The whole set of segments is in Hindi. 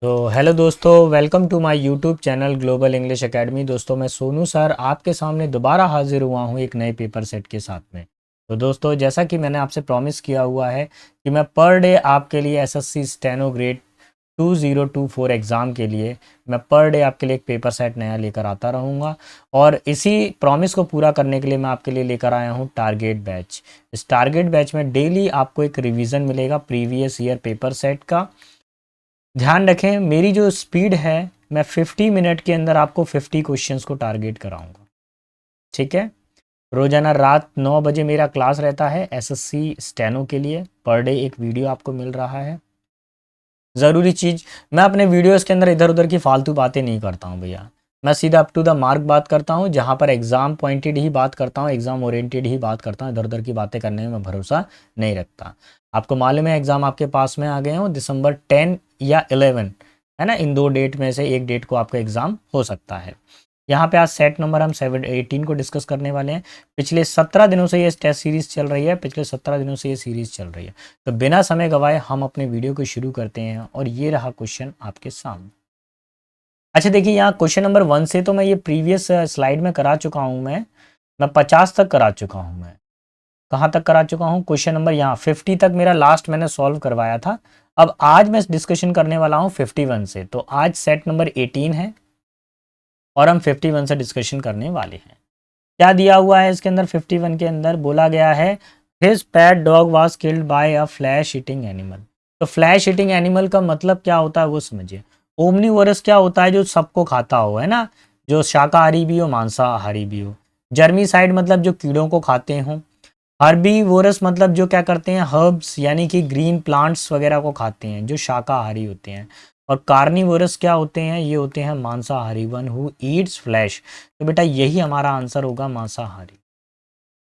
तो हेलो दोस्तों, welcome to my YouTube channel global English academy. दोस्तों, मैं सोनू सर आपके सामने दोबारा हाजिर हुआ हूँ एक नए पेपर सेट के साथ में। तो दोस्तों, जैसा कि मैंने आपसे प्रॉमिस किया हुआ है कि मैं पर डे आपके लिए एसएससी स्टेनो ग्रेड 2024 एग्ज़ाम के लिए मैं पर डे आपके लिए एक पेपर सेट नया लेकर आता रहूँगा। और इसी प्रॉमिस को पूरा करने के लिए मैं आपके लिए लेकर आया हूँ टारगेट बैच। इस टारगेट बैच में डेली आपको एक रिवीजन मिलेगा प्रीवियस ईयर पेपर सेट का। ध्यान रखें, मेरी जो स्पीड है, मैं 50 मिनट के अंदर आपको 50 क्वेश्चंस को टारगेट कराऊंगा। ठीक है। रोजाना रात 9 बजे मेरा क्लास रहता है एसएससी स्टेनो के लिए। पर डे एक वीडियो आपको मिल रहा है। ज़रूरी चीज़, मैं अपने वीडियोस के अंदर इधर उधर की फालतू बातें नहीं करता हूँ भैया। मैं सीधा अप टू द मार्क बात करता हूँ, जहाँ पर एग्ज़ाम पॉइंटेड ही बात करता हूँ, एग्ज़ाम ओरिएंटेड ही बात करता हूँ। इधर उधर की बातें करने में मैं भरोसा नहीं रखता। आपको मालूम है एग्ज़ाम आपके पास में आ गए हो, दिसंबर 10 या 11, है ना। इन दो डेट में से एक डेट को आपका एग्ज़ाम हो सकता है। यहाँ पे आज सेट नंबर हम 18 को डिस्कस करने वाले हैं। पिछले 17 दिनों से ये टेस्ट सीरीज़ चल रही है, पिछले 17 दिनों से ये सीरीज़ चल रही है। तो बिना समय गवाए हम अपने वीडियो को शुरू करते हैं और ये रहा क्वेश्चन आपके सामने। अच्छा देखिए, यहाँ क्वेश्चन नंबर 1 से तो मैं ये प्रीवियस स्लाइड में करा चुका हूँ। मैं 50 तक करा चुका हूँ। मैं कहाँ तक करा चुका हूँ? क्वेश्चन नंबर यहाँ 50 तक मेरा लास्ट मैंने सॉल्व करवाया था। अब आज मैं डिस्कशन करने वाला हूँ 51 से। तो आज सेट नंबर 18 है और हम 51 से डिस्कशन करने वाले हैं। क्या दिया हुआ है इसके अंदर? 51 के अंदर बोला गया है his pet dog was killed by a flesh eating animal. तो फ्लैश ईटिंग एनिमल का मतलब क्या होता है वो समझिए। ओमनीवोरस क्या होता है? जो सबको खाता हो, है ना, जो शाकाहारी भी हो मांसाहारी भी हो। जर्मीसाइड मतलब जो कीड़ों को खाते हो। हर्बीवोरस मतलब जो क्या करते हैं, हर्ब्स यानी कि ग्रीन प्लांट्स वगैरह को खाते हैं, जो शाकाहारी होते हैं। और कार्निवोरस क्या होते हैं? ये होते हैं मांसाहारी, वन हु ईट्स फ्लैश। तो बेटा यही हमारा आंसर होगा, मांसाहारी।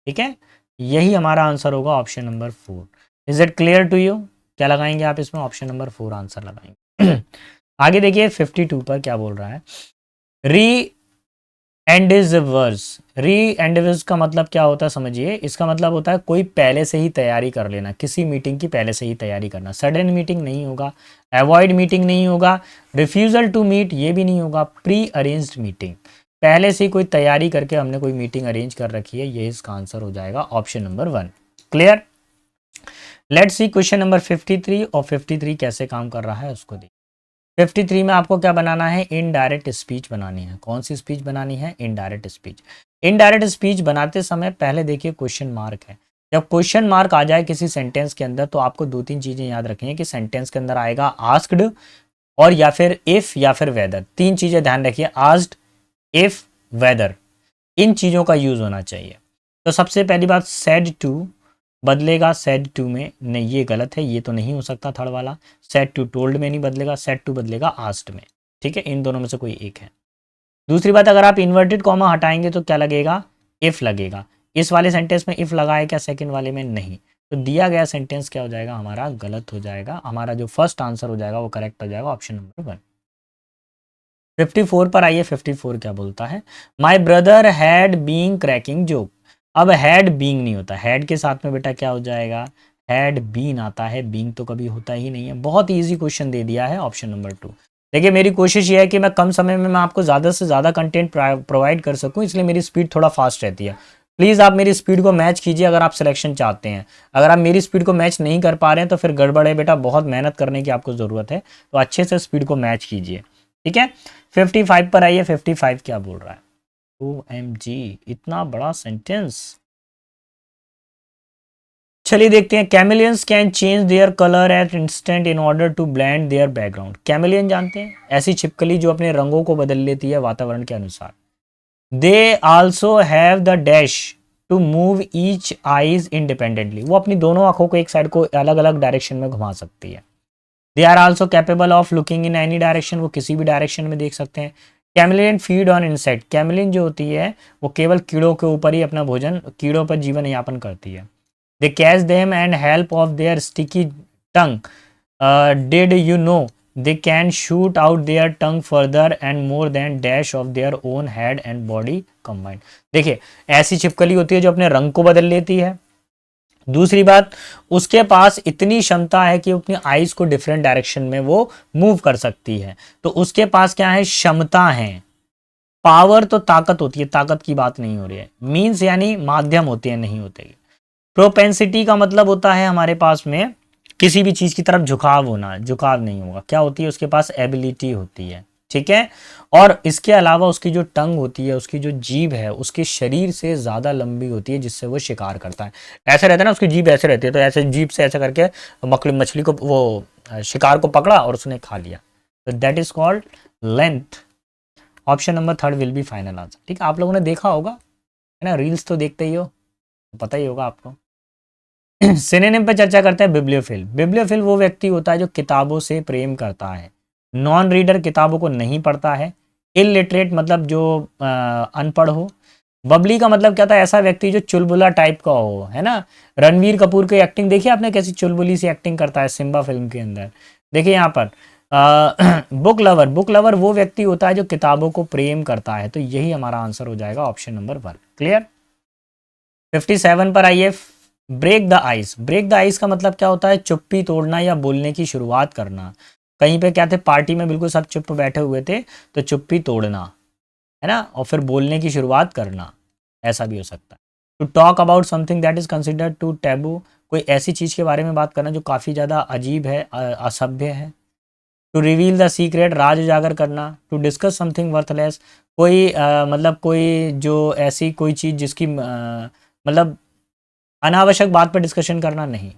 ठीक है, यही हमारा आंसर होगा option number 4। Is it clear to you? क्या लगाएंगे आप इसमें? ऑप्शन नंबर 4 आंसर लगाएंगे। आगे देखिए 52 पर क्या बोल रहा है। री एंडिवर्स। री एंडिवर्स का मतलब क्या होता है समझिए। इसका मतलब होता है कोई पहले से ही तैयारी कर लेना, किसी मीटिंग की पहले से ही तैयारी करना। सडन मीटिंग नहीं होगा, अवॉइड मीटिंग नहीं होगा, रिफ्यूजल टू मीट ये भी नहीं होगा, प्री अरेंज्ड मीटिंग। पहले से ही कोई तैयारी करके हमने कोई मीटिंग अरेंज कर रखी है, ये इसका आंसर हो जाएगा option number 1। Clear? Let's see question number 53 और 53 कैसे काम कर रहा है उसको देखिए। 53 में आपको क्या बनाना है? इनडायरेक्ट स्पीच बनानी है। कौन सी स्पीच बनानी है? Indirect speech. इनडायरेक्ट स्पीच बनाते समय पहले देखिए क्वेश्चन मार्क है। जब क्वेश्चन मार्क आ जाए किसी सेंटेंस के अंदर तो आपको दो तीन चीजें याद रखनी है कि सेंटेंस के अंदर आएगा आस्क्ड और या फिर इफ या फिर वेदर। तीन चीजें ध्यान रखिए, आस्क्ड, इफ, वेदर। इन चीजों का यूज होना चाहिए। तो सबसे पहली बात, सेड टू बदलेगा सेड टू में, नहीं ये गलत है, ये तो नहीं हो सकता थर्ड वाला। सेड टू टोल्ड में नहीं बदलेगा, सेड टू बदलेगा आस्क्ड में। ठीक है, इन दोनों में से कोई एक है। दूसरी बात, अगर आप इन्वर्टेड कॉमा हटाएंगे तो क्या लगेगा? इफ लगेगा। इस वाले सेंटेंस में इफ लगा है क्या? सेकंड वाले में नहीं। तो दिया गया सेंटेंस क्या हो जाएगा हमारा? गलत हो जाएगा। हमारा जो फर्स्ट आंसर हो जाएगा वो करेक्ट हो जाएगा, ऑप्शन नंबर 1। 54 पर आइए, 54 क्या बोलता है। My brother had been cracking joke. अब हैड बींग नहीं होता, हैड के साथ में बेटा क्या हो जाएगा? हैड बीन आता है, बींग तो कभी होता ही नहीं है। बहुत इजी क्वेश्चन दे दिया है, ऑप्शन नंबर 2। देखिए मेरी कोशिश ये है कि मैं कम समय में मैं आपको ज़्यादा से ज़्यादा कंटेंट प्रोवाइड कर सकूं, इसलिए मेरी स्पीड थोड़ा फास्ट रहती है। प्लीज़ आप मेरी स्पीड को मैच कीजिए अगर आप सिलेक्शन चाहते हैं। अगर आप मेरी स्पीड को मैच नहीं कर पा रहे हैं तो फिर गड़बड़ है बेटा, बहुत मेहनत करने की आपको ज़रूरत है। तो अच्छे से स्पीड को मैच कीजिए। ठीक है, 55 पर आइए। 55 क्या बोल रहा है? OMG, इतना बड़ा सेंटेंस। चलिए देखते हैं। Chameleons can change their colour at instant in order to blend their background. Chameleon जानते हैं? ऐसी छिपकली जो अपने रंगों को बदल लेती है वातावरण के अनुसार। They also have the dash to move each eyes independently. वो अपनी दोनों आंखों को एक साइड को अलग अलग डायरेक्शन में घुमा सकती है। They are also capable of looking in any direction. वो किसी भी डायरेक्शन में देख सकते हैं। Chameleon feed on insect. Chameleon जो होती है वो केवल कीड़ों के ऊपर ही अपना भोजन, कीड़ों पर जीवन यापन करती है। They catch them and help of their sticky tongue. Did you know they can shoot out their tongue further and more than dash of their own head and body combined. देखिए ऐसी छिपकली होती है जो अपने रंग को बदल लेती है, दूसरी बात, उसके पास इतनी क्षमता है कि अपनी आइज को डिफरेंट डायरेक्शन में वो मूव कर सकती है। तो उसके पास क्या है, क्षमता है। पावर तो ताकत होती है, ताकत की बात नहीं हो रही है। मीन्स यानी माध्यम होते हैं, नहीं होते। प्रोपेंसिटी का मतलब होता है हमारे पास में किसी भी चीज की तरफ झुकाव होना, झुकाव नहीं होगा। क्या होती है, उसके पास एबिलिटी होती है, ठीक है। और इसके अलावा उसकी जो टंग होती है, उसकी जो जीभ है, उसके शरीर से ज्यादा लंबी होती है, जिससे वो शिकार करता है। ऐसे रहता है ना, उसकी जीभ ऐसे रहती है, तो ऐसे जीभ से ऐसे करके मछली मछली को वो शिकार को पकड़ा और उसने खा लिया। तो that is called length. Option number third will be final answer. ठीक है, आप लोगों ने देखा होगा, है ना, रील्स तो देखते ही हो, पता ही होगा आपको। सिनोनिम पे चर्चा करते हैं। बिब्लियोफिल। बिब्लियोफिल वो व्यक्ति होता है जो किताबों से प्रेम करता है। नॉन रीडर, किताबों को नहीं पढ़ता है। इलिटरेट मतलब जो अनपढ़ हो। बबली का मतलब क्या था, ऐसा व्यक्ति जो चुलबुला टाइप का हो, है ना। रणवीर कपूर की एक्टिंग देखी आपने, कैसी चुलबुली सी एक्टिंग करता है सिम्बा फिल्म के अंदर। देखिए यहाँ पर बुक लवर। बुक लवर वो व्यक्ति होता है जो किताबों को प्रेम करता है। तो यही हमारा आंसर हो जाएगा, ऑप्शन नंबर 1। क्लियर। 57 पर आइए। Break the ice. Break the ice का मतलब क्या होता है, चुप्पी तोड़ना या बोलने की शुरुआत करना। कहीं पे क्या थे, पार्टी में बिल्कुल सब चुप बैठे हुए थे, तो चुप्पी तोड़ना, है ना, और फिर बोलने की शुरुआत करना, ऐसा भी हो सकता है। To talk about something that is considered to taboo. कोई ऐसी चीज के बारे में बात करना जो काफी ज्यादा अजीब है, असभ्य है। टू रिवील द सीक्रेट, राज उजागर करना। टू डिस्कस समथिंग वर्थलेस, कोई मतलब कोई जो ऐसी कोई चीज जिसकी मतलब अनावश्यक बात पर डिस्कशन करना नहीं।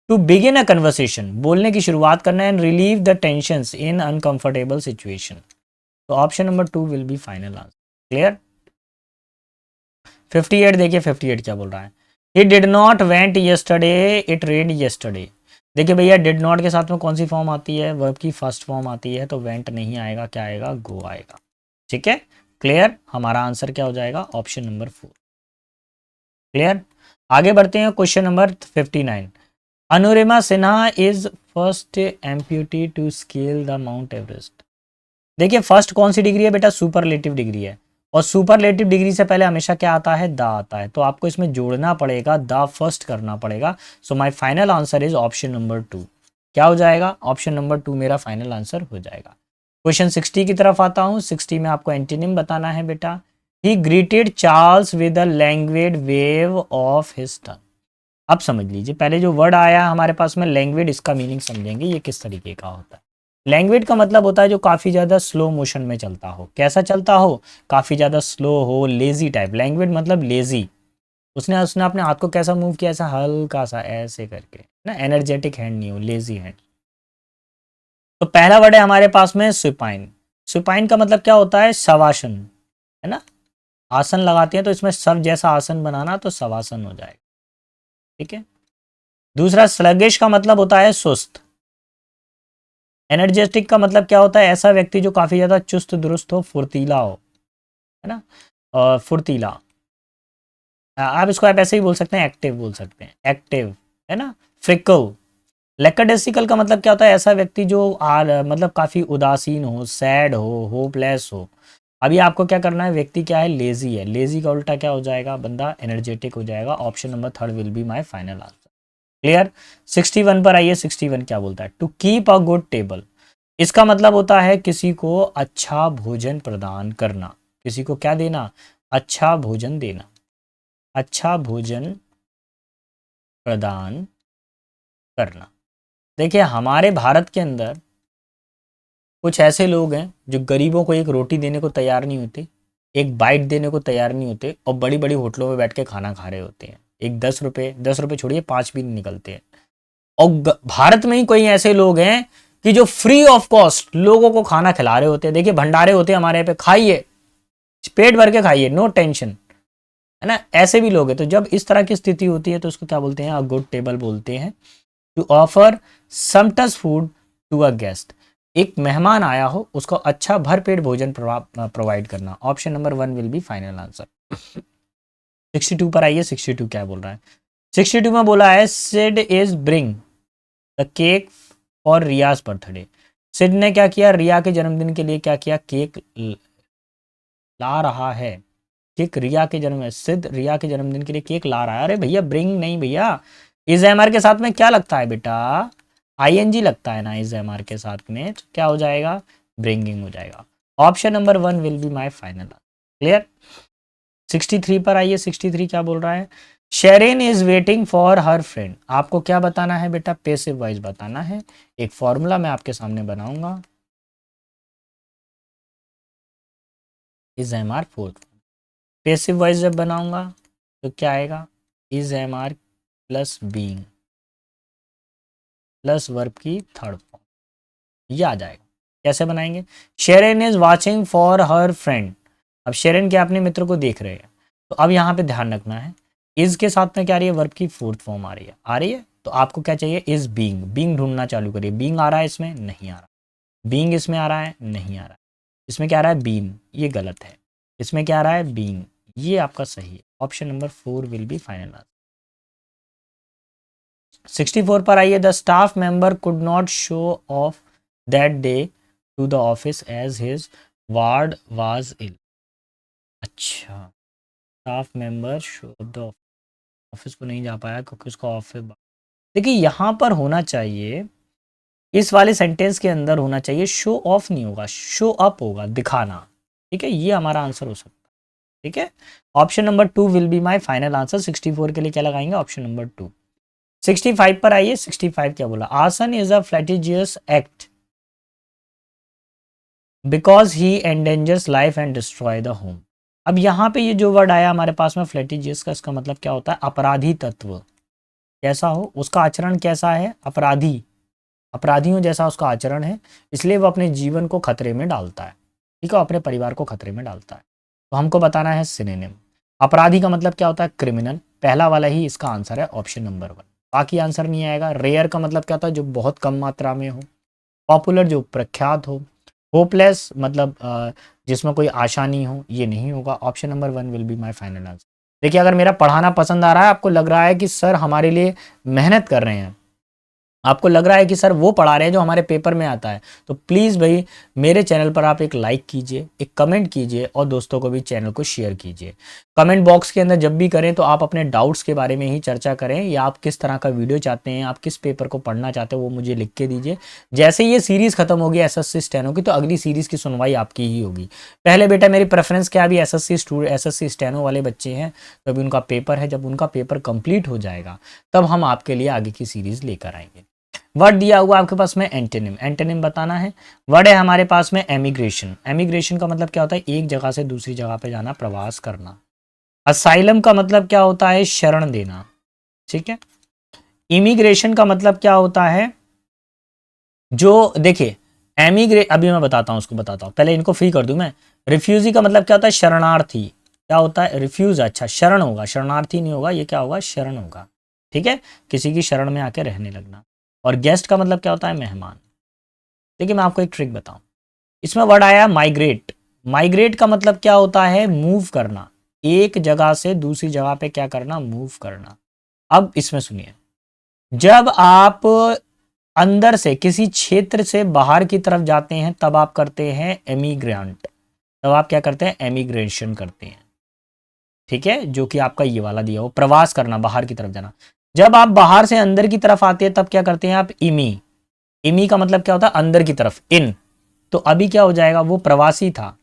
टू बिगिन अ कन्वर्सेशन, बोलने की शुरुआत करना। And relieve the tension in uncomfortable situation. तो option number 2 will be final answer. Clear. 58 देखिए, 58 क्या बोल रहा है। He did not went yesterday, it rain yesterday. देखिए भैया, डिड नॉट के साथ में कौन सी फॉर्म आती है, वर्ब की फर्स्ट फॉर्म आती है, तो वेंट नहीं आएगा, क्या आएगा, गो आएगा। ठीक है, क्लियर। हमारा आंसर क्या हो जाएगा, ऑप्शन नंबर 4। क्लियर। आगे बढ़ते हैं, question number 59। Anurima Sinha is first amputee to scale the Mount Everest. देखिए, फर्स्ट कौन सी डिग्री है बेटा, सुपरलेटिव डिग्री है। और सुपरलेटिव डिग्री से पहले हमेशा क्या आता है, द आता है। तो आपको इसमें जोड़ना पड़ेगा, द फर्स्ट करना पड़ेगा। So my final answer is option number 2। क्या हो जाएगा, ऑप्शन नंबर 2 मेरा फाइनल आंसर हो जाएगा। क्वेश्चन 60 की तरफ आता हूं। 60 में आपको एंटीनिम बताना है बेटा। ही greeted Charles with a language wave of his टंग। अब समझ लीजिए, पहले जो वर्ड आया हमारे पास में लैंग्वेज, इसका मीनिंग समझेंगे ये किस तरीके का होता है। लैंग्वेज का मतलब होता है जो काफी ज्यादा स्लो मोशन में चलता हो। कैसा चलता हो, काफी ज्यादा स्लो हो, लेजी टाइप। लैंग्वेज मतलब लेजी। उसने उसने अपने हाथ को कैसा मूव किया, ऐसा हल्का सा ऐसे करके ना, एनर्जेटिक हैंड नहीं हो, लेजी हैंड। तो पहला वर्ड है हमारे पास में सुपाइन। सुपाइन का मतलब क्या होता है, शवासन, है ना। आसन लगाते हैं तो इसमें सब जैसा आसन बनाना, तो शवासन हो जाएगा। ठीक है। दूसरा, स्लगिश का मतलब होता है सुस्त। एनर्जेटिक का मतलब क्या होता है, ऐसा व्यक्ति जो काफी ज्यादा चुस्त दुरुस्त हो, फुर्तीला हो, है ना। और फुर्तीला, आप इसको आप ऐसे ही बोल सकते हैं, एक्टिव बोल सकते हैं, एक्टिव, है ना। फ्रिकल। लेकडेसिकल का मतलब क्या होता है, ऐसा व्यक्ति जो मतलब काफी उदासीन हो, सैड हो, होपलेस हो। अभी आपको क्या करना है, व्यक्ति क्या है, लेजी है। लेजी का उल्टा क्या हो जाएगा, बंदा एनर्जेटिक हो जाएगा। Option number 3 will be my final answer. Clear. 61 पर आइए। 61 क्या बोलता है, to keep a good table. इसका मतलब होता है किसी को अच्छा भोजन प्रदान करना। किसी को क्या देना, अच्छा भोजन देना, अच्छा भोजन प्रदान करना। देखिए, हमारे भारत के अंदर कुछ ऐसे लोग हैं जो गरीबों को एक रोटी देने को तैयार नहीं होते, एक बाइट देने को तैयार नहीं होते, और बड़ी बड़ी होटलों में बैठ के खाना खा रहे होते हैं। एक 10 रुपए, 10 रुपए छोड़िए, 5 भी नहीं निकलते हैं। और भारत में ही कोई ऐसे लोग हैं कि जो फ्री ऑफ कॉस्ट लोगों को खाना खिला रहे होते हैं। देखिए, भंडारे होते हैं हमारे यहाँ पे, खाइए, पेट भर के खाइए, नो टेंशन, है ना। ऐसे भी लोग हैं। तो जब इस तरह की स्थिति होती है तो उसको क्या बोलते हैं, अ गुड टेबल बोलते हैं। To offer something food to a guest. एक मेहमान आया हो, उसको अच्छा भरपेट भोजन प्रोवाइड करना। Option number 1 will be final answer. 62 पर आइए। 62 क्या बोल रहा है। 62 में बोला है, Sid is bring the cake for Riyaz birthday. Sid ने क्या किया, रिया के जन्मदिन के लिए क्या किया, केक ला रहा है। केक रिया के जन्म सिद्ध रिया के जन्मदिन के लिए केक ला रहा है। अरे भैया ब्रिंग नहीं भैया, इज एम आर के साथ में क्या लगता है बेटा, आईएनजी लगता है ना इज एम आर के साथ में, तो क्या हो जाएगा, ब्रिंगिंग हो जाएगा। Option number 1 will be my final. Clear. 63 पर आइए, 63 क्या बोल रहा है, Sherin is waiting for her friend. आपको क्या बताना है बेटा, पैसिव वॉइस बताना है। एक फॉर्मूला मैं आपके सामने बनाऊंगा, is am are fourth. Passive voice जब बनाऊंगा तो क्या आएगा, is am are plus being plus verb की थर्ड फॉर्म, ये आ जाएगा। कैसे बनाएंगे, Sherin is watching for her friend. अब शेरिन क्या अपने मित्र को देख रहे हैं, तो अब यहाँ पे ध्यान रखना है, इज के साथ में क्या आ रही है, वर्ब की फोर्थ फॉर्म आ रही है, तो आपको क्या चाहिए, इज बीइंग, बीइंग ढूंढना चालू करिए। बीइंग आ रहा है इसमें, नहीं आ रहा। बीइंग इसमें आ रहा है, नहीं आ रहा है। इसमें क्या आ रहा है, बीन, ये गलत है। इसमें क्या आ रहा है, बीइंग, ये आपका सही है। Option number 4 will be final answer. 64 पर आइए, the staff member could not show off that day to the office as his ward was ill. अच्छा, staff member show the office को नहीं जा पाया क्योंकि उसका ऑफिस, देखिए यहाँ पर होना चाहिए, इस वाले सेंटेंस के अंदर होना चाहिए शो ऑफ नहीं होगा, शो अप होगा, दिखाना। ठीक है, ये हमारा आंसर हो सकता है। ठीक है, option number 2 will be my final answer. 64 के लिए क्या लगाएंगे, ऑप्शन नंबर 2। 65 पर आइए, 65 क्या बोला, arson is a flagitious act because he endangers life and destroy the home. अब यहाँ पे ये जो वर्ड आया हमारे पास में फ्लैटिजियस का, इसका मतलब क्या होता है, अपराधी तत्व। कैसा हो, उसका आचरण कैसा है, अपराधी, अपराधियों जैसा उसका आचरण है, इसलिए वो अपने जीवन को खतरे में डालता है। ठीक है, अपने परिवार को खतरे में डालता है। तो हमको बताना है सिनोनिम। अपराधी का मतलब क्या होता है, क्रिमिनल, पहला वाला ही इसका आंसर है, ऑप्शन नंबर 1। बाकी आंसर नहीं आएगा। रेयर का मतलब क्या होता है, जो बहुत कम मात्रा में हो। पॉपुलर, जो प्रख्यात हो। होपलेस मतलब जिसमें कोई आशा नहीं हो, ये नहीं होगा। Option number 1 will be my final answer. देखिए, अगर मेरा पढ़ाना पसंद आ रहा है, आपको लग रहा है कि सर हमारे लिए मेहनत कर रहे हैं, आपको लग रहा है कि सर वो पढ़ा रहे हैं जो हमारे पेपर में आता है, तो प्लीज़ भाई मेरे चैनल पर आप एक लाइक कीजिए, एक कमेंट कीजिए और दोस्तों को भी चैनल को शेयर कीजिए। कमेंट बॉक्स के अंदर जब भी करें तो आप अपने डाउट्स के बारे में ही चर्चा करें, या आप किस तरह का वीडियो चाहते हैं, आप किस पेपर को पढ़ना चाहते हैं, वो मुझे लिख के दीजिए। जैसे ये सीरीज़ खत्म होगी एसएससी स्टेनो की, तो अगली सीरीज़ की सुनवाई आपकी ही होगी। पहले बेटा मेरी प्रेफरेंस क्या, अभी एसएससी स्टेनो वाले बच्चे हैं, तो अभी उनका पेपर है, जब उनका पेपर कंप्लीट हो जाएगा तब हम आपके लिए आगे की सीरीज़ लेकर आएंगे। वर्ड दिया हुआ आपके पास में एंटोनिम, एंटोनिम बताना है। वर्ड है हमारे पास में एमिग्रेशन। एमिग्रेशन का मतलब क्या होता है, एक जगह से दूसरी जगह पे जाना, प्रवास करना। असाइलम का मतलब क्या होता है, शरण देना। ठीक है, इमिग्रेशन का मतलब क्या होता है, जो देखिए अभी मैं बताता हूँ, उसको बताता हूँ, पहले इनको फ्री कर दूं मैं। रिफ्यूजी का मतलब क्या होता है, शरणार्थी। क्या होता है, रिफ्यूज, अच्छा शरण होगा, शरणार्थी नहीं होगा, ये क्या होगा, शरण होगा। ठीक है, किसी की शरण में आके रहने लगना। और गेस्ट का मतलब क्या होता है, मेहमान। देखिए मैं आपको एक ट्रिक बताऊं, इसमें वर्ड आया माइग्रेट। माइग्रेट का मतलब क्या होता है, मूव करना, एक जगह से दूसरी जगह पे क्या करना, मूव करना। अब इसमें सुनिए, जब आप अंदर से किसी क्षेत्र से बाहर की तरफ जाते हैं तब आप करते हैं एमिग्रेंट, तब आप क्या करते हैं, एमिग्रेशन करते हैं। ठीक है, जो कि आपका ये वाला दिया हो, प्रवास करना, बाहर की तरफ जाना। जब आप बाहर से अंदर की तरफ आते हैं तब क्या करते हैं आप, इमी। इमी का मतलब क्या होता है, अंदर की तरफ, इन। तो अभी क्या हो जाएगा, वो प्रवासी था,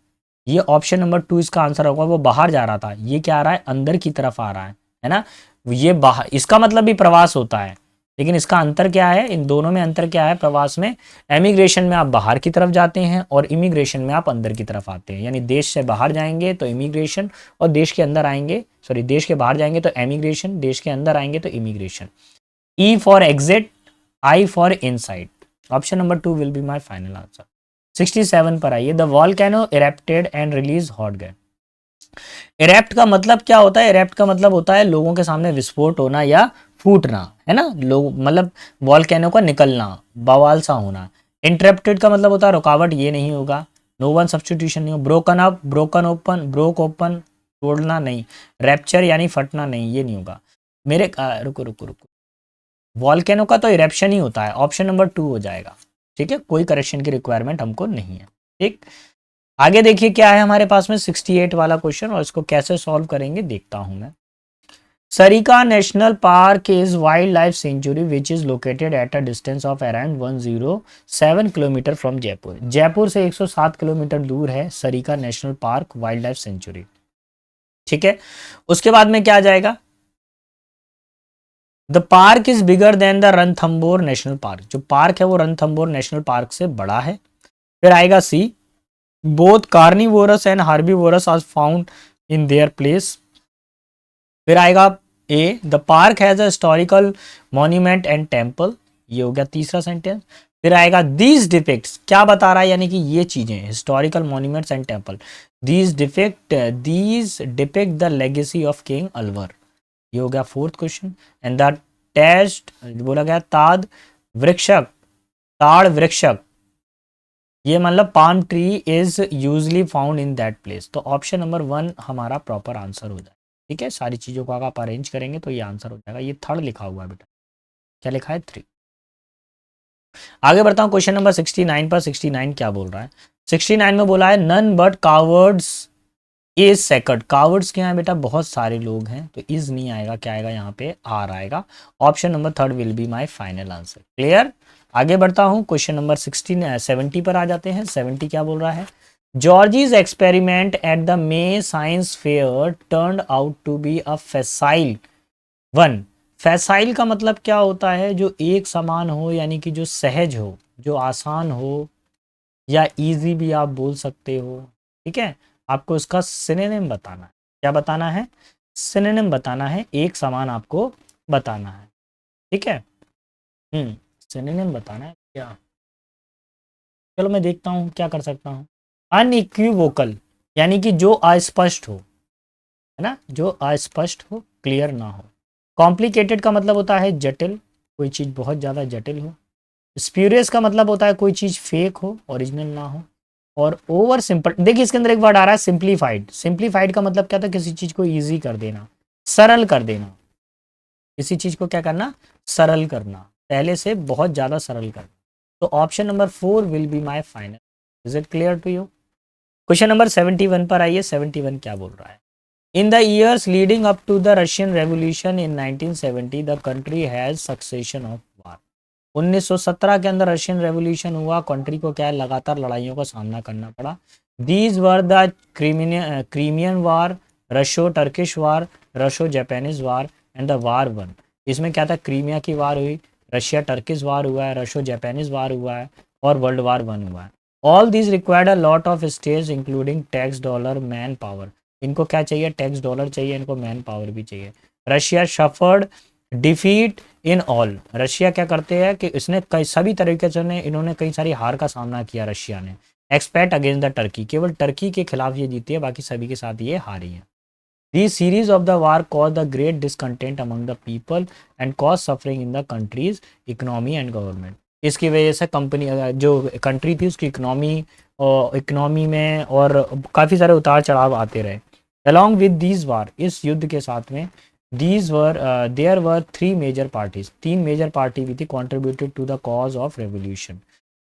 ये ऑप्शन नंबर 2 इसका आंसर होगा। वो बाहर जा रहा था, ये क्या आ रहा है, अंदर की तरफ आ रहा है ना। ये बाहर, इसका मतलब भी प्रवास होता है, लेकिन इसका अंतर क्या है, इन दोनों में अंतर क्या है, प्रवास में, एमिग्रेशन में आप बाहर की तरफ जाते हैं और इमिग्रेशन में आप अंदर की तरफ आते हैं। यानी देश से बाहर जाएंगे तो इमिग्रेशन, और देश के अंदर आएंगे, सॉरी देश के बाहर जाएंगे तो एमिग्रेशन, देश के अंदर आएंगे तो immigration. E for exit, I for inside. Option number 2 will be my final answer. 67 पर आइए, the volcano erupted and release hot gas. Erupt का मतलब क्या होता है, इरेप्ट का मतलब होता है लोगों के सामने विस्फोट होना या फूटना, है ना, लोग मतलब वॉल्केनो का निकलना, बवाल सा होना। इंटरप्टेड का मतलब होता है रुकावट, ये नहीं होगा। नो वन सब्सटीट्यूशन नहीं हो। Broken up, broken open, broke open, तोड़ना नहीं। रैप्चर यानी फटना नहीं, ये नहीं होगा। मेरे रुको रुको रुको, वॉल्केनो का तो इरेप्शन ही होता है, ऑप्शन नंबर 2 हो जाएगा। ठीक है, कोई करेक्शन की रिक्वायरमेंट हमको नहीं है। ठीक, आगे देखिए क्या है हमारे पास में 68 वाला क्वेश्चन, और इसको कैसे सॉल्व करेंगे देखता हूं मैं। Sarika national park is wild life sanctuary which is located at a distance of around 107 kilometre from Jaipur. Jaipur से 107 किलोमीटर दूर है Sarika national park wild life sanctuary. ठीक है, उसके बाद में क्या आ जाएगा, the park is bigger than the Ranthambore national park. जो पार्क है वो रणथंबोर नेशनल पार्क से बड़ा है। फिर आएगा C, both carnivorous and herbivorous are found in their place. फिर आएगा A, the park has a historical monument and temple. ये हो गया तीसरा सेंटेंस। फिर आएगा दीज डिपिक्ट्स, क्या बता रहा है, यानी कि ये चीजें historical monuments and temple, these depict the legacy of king Alwar. ये हो गया fourth question. And the test बोला गया ताद वृक्षक, ताड़ वृक्षक, ये मतलब palm tree is usually found in that place. तो ऑप्शन नंबर 1 हमारा प्रॉपर आंसर हो जाए। ठीक है, सारी चीजों को अगर आप अरेंज करेंगे तो ये आंसर हो जाएगा। ये थर्ड लिखा हुआ है बेटा, क्या लिखा है 3। आगे बढ़ता हूँ क्वेश्चन नंबर 69 पर। 69 क्या बोल रहा है, 69 में बोला है none but cowards is second. Cowards क्या है बेटा, बहुत सारे लोग हैं, तो इज नहीं आएगा, क्या आएगा यहाँ पे आर आएगा। Option number 3 will be my final answer. Clear. आगे बढ़ता हूँ क्वेश्चन नंबर 70 पर आ जाते हैं। 70 क्या बोल रहा है, George's experiment at the May science fair turned out to be a facile one. Facile का मतलब क्या होता है, जो एक समान हो, यानी कि जो सहज हो, जो आसान हो, या इजी भी आप बोल सकते हो। ठीक है, आपको इसका सिनोनिम बताना है। क्या बताना है, सिनोनिम बताना है, एक समान आपको बताना है। ठीक है, सिनोनिम बताना है क्या। चलो मैं देखता हूँ क्या कर सकता हूँ। अनइक्विवोकल, यानी कि जो अस्पष्ट हो, है ना, जो अस्पष्ट हो, क्लियर ना हो। कॉम्प्लिकेटेड का मतलब होता है जटिल, कोई चीज़ बहुत ज़्यादा जटिल हो। स्प्यूरियस का मतलब होता है कोई चीज़ फेक हो, ओरिजिनल ना हो। और ओवर सिंपल, देखिए इसके अंदर एक वर्ड आ रहा है सिंप्लीफाइड। सिंप्लीफाइड का मतलब क्या था, किसी चीज़ को ईजी कर देना, सरल कर देना। किसी चीज़ को क्या करना, सरल करना, पहले से बहुत ज़्यादा सरल करना। तो option number 4 will be my final. Is it clear to you. Question number 71 पर आइए। 71 क्या बोल रहा है, in the years leading up to the Russian revolution in 1970 the country has succession of war. 1917 के अंदर रशियन रेवोल्यूशन हुआ, कंट्री को क्या है, लगातार लड़ाइयों का सामना करना पड़ा। These were the Crimean war, Russo Turkish war, Russo Japanese war and the war one. इसमें क्या था, क्रीमिया की वार हुई, रशिया टर्किश वार हुआ है, रशो जापानीज वार हुआ है, और वर्ल्ड वार वन हुआ है। All these required a lot of stage including tax, dollar, man power. इनको क्या चाहिए, टैक्स, डॉलर चाहिए, इनको मैन पावर भी चाहिए। Russia suffered defeat in all. Russia क्या करते हैं कि इसने कई सभी तरीके से इन्होंने कई सारी हार का सामना किया रशिया ने। एक्सपेक्ट अगेंस्ट द टर्की, केवल टर्की के खिलाफ ये जीती है, बाकी सभी के साथ ये हारी है। The series of the war cause the great discontent among the people and cause suffering in the countries economy and government. इसकी वजह से कंपनी, जो कंट्री थी उसकी इकोनॉमी में और काफ़ी सारे उतार चढ़ाव आते रहे। अलॉन्ग विद दीज वार, इस युद्ध के साथ में, these were there were 3 major parties, 3 major party भी थी contributed to the cause of revolution.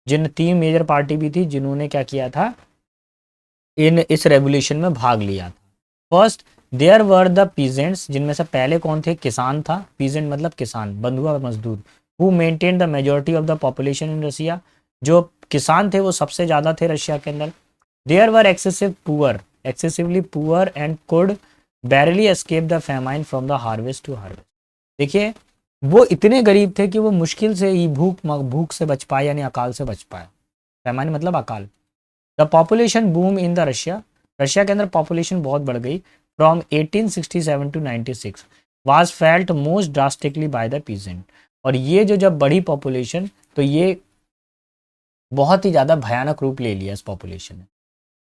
जिन 3 मेजर पार्टी भी थी जिन्होंने क्या किया था, इन इस रेवोल्यूशन में भाग लिया था। First there were the peasants, जिनमें से पहले कौन थे, किसान था। पीजेंट मतलब किसान, बंधुआ मजदूर। Who maintain the majority of the population in Russia, जो किसान थे वो सबसे ज़्यादा थे रशिया के अंदर। There were excessive poor, excessively poor and could barely escape the famine from the harvest to harvest. देखिए वो इतने गरीब थे कि वो मुश्किल से ही भूख से बच पाए, यानी अकाल से बच पाए। फैमाइन मतलब अकाल। The population boom in the Russia, Russia के अंदर पॉपुलेशन बहुत बढ़ गई। From 1867 to 96 was felt most drastically by the peasant. और ये जो जब बढ़ी पॉपुलेशन, तो ये बहुत ही ज़्यादा भयानक रूप ले लिया इस पॉपुलेशन ने।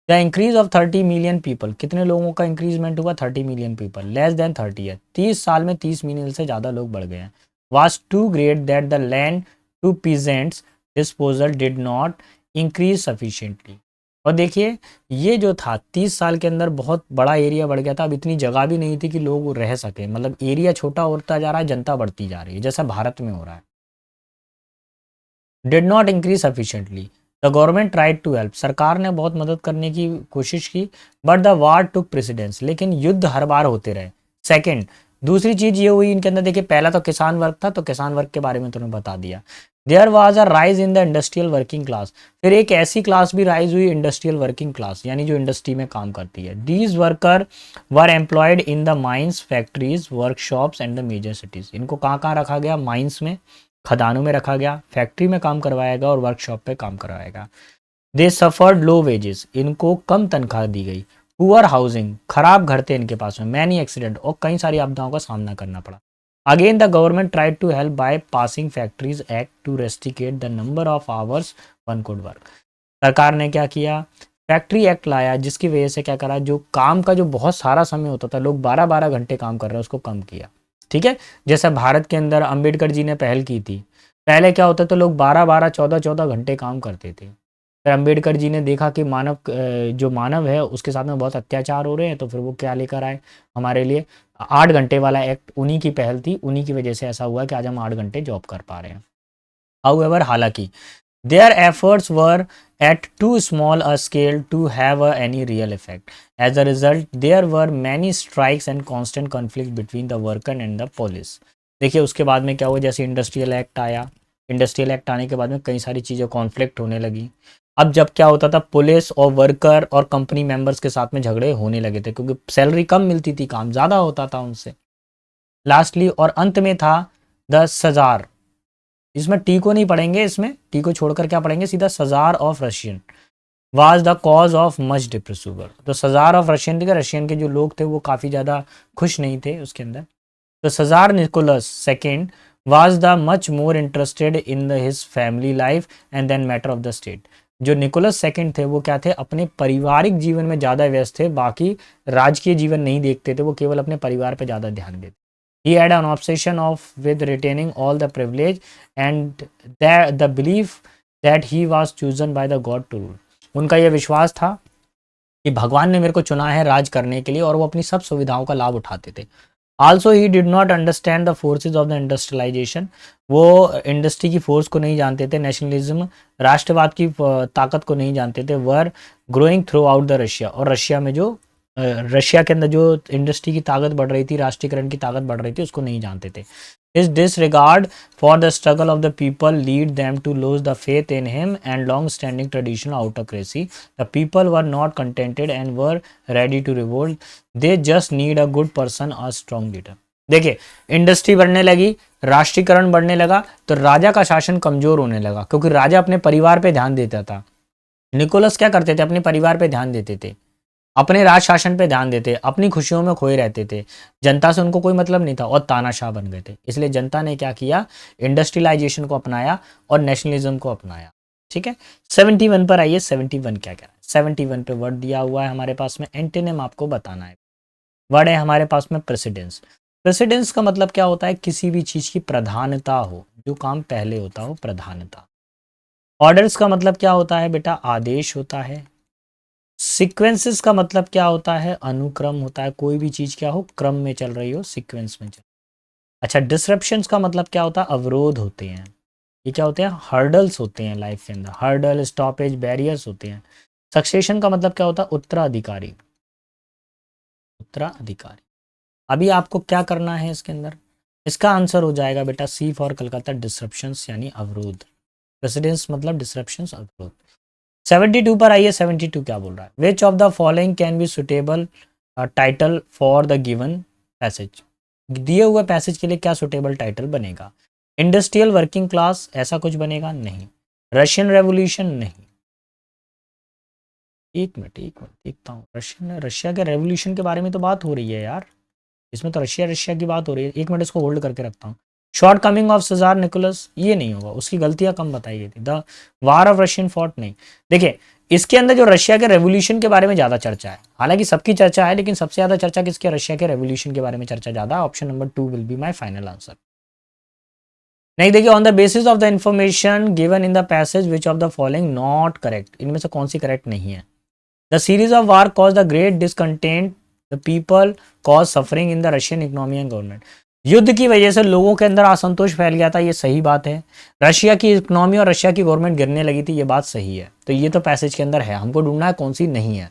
The increase of 30 million people, कितने लोगों का इंक्रीजमेंट हुआ, 30 मिलियन पीपल। लेस देन 30 है, 30 साल में 30 मिलियन से ज़्यादा लोग बढ़ गए हैं। Was too great that the land to peasants disposal did not increase sufficiently. और देखिए ये जो था 30 साल के अंदर बहुत बड़ा एरिया बढ़ गया था। अब इतनी जगह भी नहीं थी कि लोग रह सके, मतलब एरिया छोटा होता जा रहा है, जनता बढ़ती जा रही है, जैसा भारत में हो रहा है। Did not increase sufficiently, the government tried to help, सरकार ने बहुत मदद करने की कोशिश की, but the war took precedence, लेकिन युद्ध हर बार होते रहे। सेकंड, दूसरी चीज ये हुई इनके अंदर, देखिए पहला तो किसान वर्ग था, तो किसान वर्ग के बारे में तुमने बता दिया। There was a rise in the industrial working class, फिर एक ऐसी क्लास भी राइज हुई इंडस्ट्रियल वर्किंग क्लास, यानी जो इंडस्ट्री में काम करती है। These worker were employed in the mines, factories, workshops and the major cities. इनको कहाँ कहाँ रखा गया? माइंस में, खदानों में रखा गया, फैक्ट्री में काम करवाएगा और वर्कशॉप पे काम करवाएगा। दे सफर्ड लो वेजेस, इनको कम तनख्वाह दी गई। पुअर हाउसिंग, खराब घर थे इनके पास में। मैनी एक्सीडेंट, और कई सारी आपदाओं का सामना करना पड़ा। Again the government tried to help by passing factories act to restrict the number of hours one could work. सरकार ने क्या किया? फैक्ट्री एक्ट लाया, जिसकी वजह से क्या करा, जो काम का जो बहुत सारा समय होता था, लोग 12-12 घंटे काम कर रहे हैं, उसको कम किया। ठीक है, जैसे भारत के अंदर अंबेडकर जी ने पहल की थी। पहले क्या होता था, लोग 12-12, 14-14 घंटे काम करते थे। फिर अंबेडकर जी ने देखा कि जो मानव है उसके साथ में बहुत अत्याचार हो रहे हैं, तो फिर वो क्या लेकर आए हमारे लिए? 8 घंटे वाला एक्ट, उन्हीं की पहल थी, उन्हीं की वजह से ऐसा हुआ कि आज हम 8 घंटे जॉब कर पा रहे हैं। हाउएवर, हालांकि their efforts were at too small a scale to have any real effect. As a result, there were many strikes and constant conflict between the worker and the police. देखिए उसके बाद में क्या हुआ, जैसे इंडस्ट्रियल एक्ट आया, इंडस्ट्रियल एक्ट आने के बाद में कई सारी चीज़ें कॉन्फ्लिक्ट होने लगी। अब जब क्या होता था, पुलिस और वर्कर और कंपनी मेंबर्स के साथ में झगड़े होने लगे थे, क्योंकि सैलरी कम मिलती थी, काम ज़्यादा होता था उनसे। लास्टली और अंत में था द सजार, इसमें टी को नहीं पढ़ेंगे, इसमें टी को छोड़कर क्या पढ़ेंगे, सीधा Tsar of Russian was the cause of much depressive. तो सजार ऑफ रशियन, ठीक है, रशियन के जो लोग थे वो काफ़ी ज़्यादा खुश नहीं थे उसके अंदर। तो Tsar Nicholas second was the much more interested in the his family life and then matter of the state. जो निकोलस सेकेंड थे वो क्या थे, अपने पारिवारिक जीवन में ज़्यादा व्यस्त थे, बाकी राजकीय जीवन नहीं देखते थे, वो केवल अपने परिवार पर ज़्यादा ध्यान देते। He had an obsession of with retaining all the privilege and the belief that he was chosen by the God to rule. उनका यह विश्वास था कि भगवान ने मेरे को चुना है राज करने के लिए, और वो अपनी सब सुविधाओं का लाभ उठाते थे। Also he did not understand the forces of the industrialization, वो इंडस्ट्री की फोर्स को नहीं जानते थे। नेशनलिज्म, राष्ट्रवाद की ताकत को नहीं जानते थे। Were growing through out the Russia, और रशिया में जो रशिया के अंदर जो इंडस्ट्री की ताकत बढ़ रही थी, राष्ट्रीयकरण की ताकत बढ़ रही थी, उसको नहीं जानते थे। His disregard for the struggle of the people lead them to lose the faith in him and long-standing traditional autocracy. The people were not contented and were ready to revolt. They just need a good person, a strong leader. देखिए, इंडस्ट्री बढ़ने लगी, राष्ट्रीयकरण बढ़ने लगा, तो राजा का शासन कमजोर होने लगा, क्योंकि राजा अपने परिवार पे ध्यान देता था। निकोलस क्या करते थे, अपने परिवार पे ध्यान देते थे, अपने राज शासन पे ध्यान देते, अपनी खुशियों में खोए रहते थे, जनता से उनको कोई मतलब नहीं था, और तानाशाह बन गए थे। इसलिए जनता ने क्या किया, इंडस्ट्रियलाइजेशन को अपनाया और नेशनलिज्म को अपनाया। ठीक है, 71 पर आइए, 71 क्या कह रहा है? 71 पे वर्ड दिया हुआ है हमारे पास में, एंटोनिम आपको बताना है। वर्ड है हमारे पास में प्रेसिडेंस। प्रेसिडेंस का मतलब क्या होता है? किसी भी चीज की प्रधानता हो, जो काम पहले होता हो, प्रधानता। ऑर्डर्स का मतलब क्या होता है बेटा? आदेश होता है। सीक्वेंसेस का मतलब क्या होता है? अनुक्रम होता है। कोई भी चीज क्या हो, क्रम में चल रही हो, सीक्वेंस में चल। अच्छा, डिसरप्शंस का मतलब क्या होता है? अवरोध होते हैं। ये क्या होते हैं? हर्डल्स होते हैं लाइफ के अंदर, हर्डल, स्टॉपेज, बैरियर्स होते हैं। सक्सेशन का मतलब क्या होता है? उत्तराधिकारी, उत्तराधिकारी। अभी आपको क्या करना है इसके अंदर? इसका आंसर हो जाएगा बेटा सी फॉर कलकत्ता, डिसरप्शंस यानी अवरोध। प्रेसिडेंस मतलब डिसरप्शंस, अवरोध। 72 पर आइए, 72 क्या बोल रहा है? विच of the following can be suitable title for the given passage. दिए हुए पैसेज के लिए क्या सुटेबल टाइटल बनेगा? इंडस्ट्रियल वर्किंग क्लास, ऐसा कुछ बनेगा? नहीं। रशियन रेवोल्यूशन, नहीं। एक मिनट देखता हूँ। रशिया के रेवोल्यूशन के बारे में तो बात हो रही है यार, इसमें तो रशिया की बात हो रही है। एक मिनट इसको होल्ड करके रखता हूँ। Shortcoming of Tsar Nicholas, ये नहीं होगा, उसकी गलतियां कम बताई गई थी। The war of Russian fort, नहीं। देखिए, इसके अंदर जो रशिया के रेवोल्यूशन के बारे में ज्यादा चर्चा है, हालांकि सबकी चर्चा है, लेकिन सबसे ज्यादा चर्चा किसकी? रशिया के रेवोल्यूशन के बारे में चर्चा ज्यादा। Option number 2 will be my final answer. नहीं, देखिए, on the basis of the information given in the passage which of the following not correct, इनमें से कौन सी करेक्ट नहीं है? The series of war cause the great discontent, the people cause suffering in the Russian economy and government. युद्ध की वजह से लोगों के अंदर असंतोष फैल गया था, ये सही बात है। रशिया की इकोनॉमी और रशिया की गवर्नमेंट गिरने लगी थी, ये बात सही है। तो ये तो पैसेज के अंदर है, हमको ढूंढना है कौन सी नहीं है।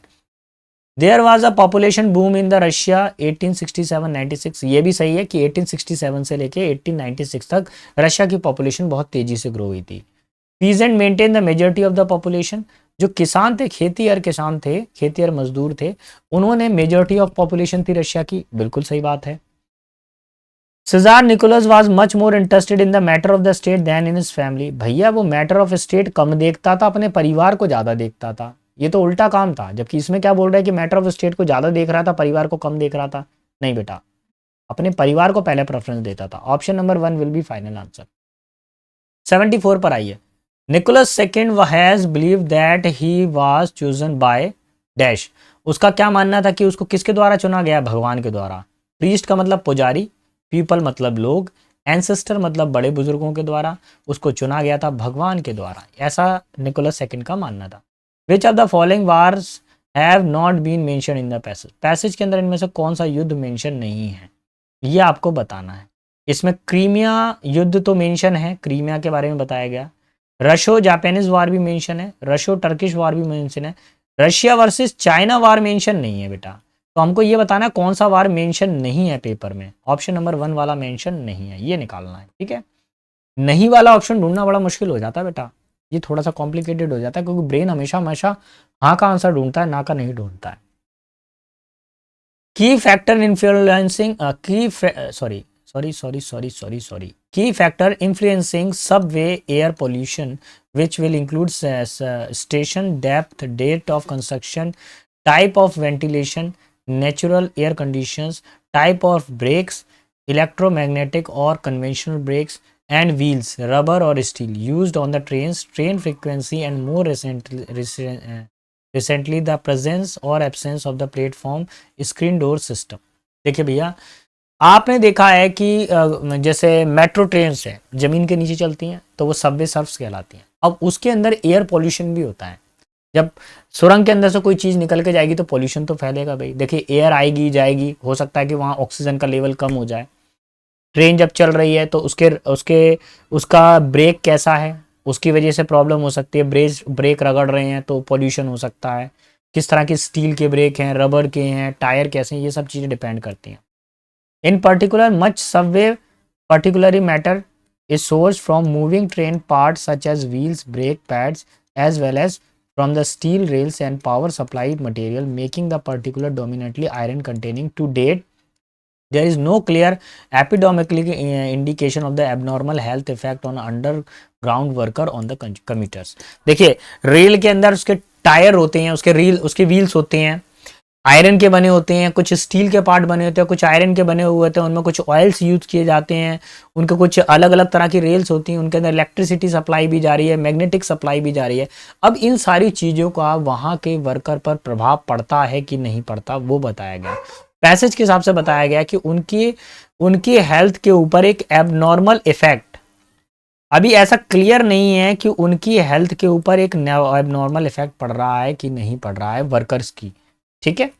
There was a population boom in the Russia 1867-96, ये भी सही है कि 1867 से लेके 1896 तक रशिया की पॉपुलेशन बहुत तेजी से ग्रो हुई थी। Peasant maintain the majority of the population, जो किसान थे, खेतीहर किसान थे, खेतीहर मजदूर थे, उन्होंने मेजोरिटी ऑफ पॉपुलेशन थी रशिया की, बिल्कुल सही बात है। Tsar Nicholas was much more interested in the matter of the state then in his family, भैया वो मैटर ऑफ स्टेट कम देखता था, अपने परिवार को ज्यादा देखता था। ये तो उल्टा काम था, जबकि इसमें क्या बोल रहा है कि मैटर ऑफ स्टेट को ज्यादा देख रहा था, परिवार को कम देख रहा था। नहीं बेटा, अपने परिवार को पहले प्रेफरेंस देता था। Option number 1 will be final answer. 74 पर आइए। Nicholas second has believe that he was chosen by dash, उसका क्या मानना था कि उसको किसके द्वारा चुना गया? भगवान के द्वारा। प्रीस्ट का मतलब पुजारी, पीपल मतलब लोग, एंसेस्टर मतलब बड़े बुजुर्गों के द्वारा उसको चुना गया था भगवान के द्वारा, ऐसा निकोलस सेकंड का मानना था। Which of the following wars have not been mention in the passage, passage के अंदर इनमें से कौन सा युद्ध मेंशन नहीं है, ये आपको बताना है। इसमें क्रीमिया युद्ध तो मेंशन है, क्रीमिया के बारे में बताया गया। रशो जापानीज वार भी मेंशन है, रशो टर्किश वार भी मेंशन है, Russia versus China war mention नहीं है बेटा। तो हमको ये बताना है कौन सा वार मेंशन नहीं है पेपर में। ऑप्शन नंबर 1 वाला मेंशन नहीं है, ये निकालना है, ठीक है। नहीं वाला ऑप्शन ढूंढना बड़ा मुश्किल हो जाता है बेटा, ये थोड़ा सा कॉम्प्लिकेटेड हो जाता है, क्योंकि ब्रेन हमेशा हमेशा हाँ का आंसर ढूंढता है, ना का नहीं ढूंढता है। की factor influencing key factor influencing subway air pollution, which will include station depth, date of construction, type of ventilation, natural air conditions, type of brakes, electromagnetic or conventional brakes, and wheels, rubber or steel, used on the trains, train frequency, and more recently the presence or absence of the platform screen door system। देखिए भैया, आपने देखा है कि जैसे मेट्रो ट्रेन है जमीन के नीचे चलती हैं, तो वो सबवे सर्फ्स कहलाती हैं। अब उसके अंदर एयर पॉल्यूशन भी होता है, जब सुरंग के अंदर से कोई चीज़ निकल के जाएगी तो पॉल्यूशन तो फैलेगा भाई। देखिए एयर आएगी जाएगी, हो सकता है कि वहाँ ऑक्सीजन का लेवल कम हो जाए। ट्रेन जब चल रही है तो उसके उसके उसका ब्रेक कैसा है, उसकी वजह से प्रॉब्लम हो सकती है। ब्रेक रगड़ रहे हैं तो पॉल्यूशन हो सकता है। किस तरह के स्टील के ब्रेक हैं, रबर के हैं, टायर कैसे हैं, ये सब चीज़ें डिपेंड करती हैं। In particular, much subway particularly matter is sourced from moving train parts such as wheels, brake pads, as well as from the steel rails and power supply material, making the particular dominantly iron containing. To date, there is no clear epidemiological indication of the abnormal health effect on underground worker on the commuters। देखिए रेल के अंदर उसके टायर होते हैं, उसके व्हील्स होते हैं, आयरन के बने होते हैं, कुछ स्टील के पार्ट बने होते हैं, कुछ आयरन के बने हुए होते हैं, उनमें कुछ ऑयल्स यूज किए जाते हैं, उनके कुछ अलग अलग तरह की रेल्स होती हैं, उनके अंदर इलेक्ट्रिसिटी सप्लाई भी जा रही है, मैग्नेटिक सप्लाई भी जा रही है। अब इन सारी चीज़ों का वहाँ के वर्कर पर प्रभाव पड़ता है कि नहीं पड़ता, वो बताया गया। पैसेज के हिसाब से बताया गया कि उनकी हेल्थ के ऊपर एक एबनॉर्मल इफेक्ट, अभी ऐसा क्लियर नहीं है कि उनकी हेल्थ के ऊपर एक एबनॉर्मल इफेक्ट पड़ रहा है कि नहीं पड़ रहा है वर्कर्स की, ठीक है।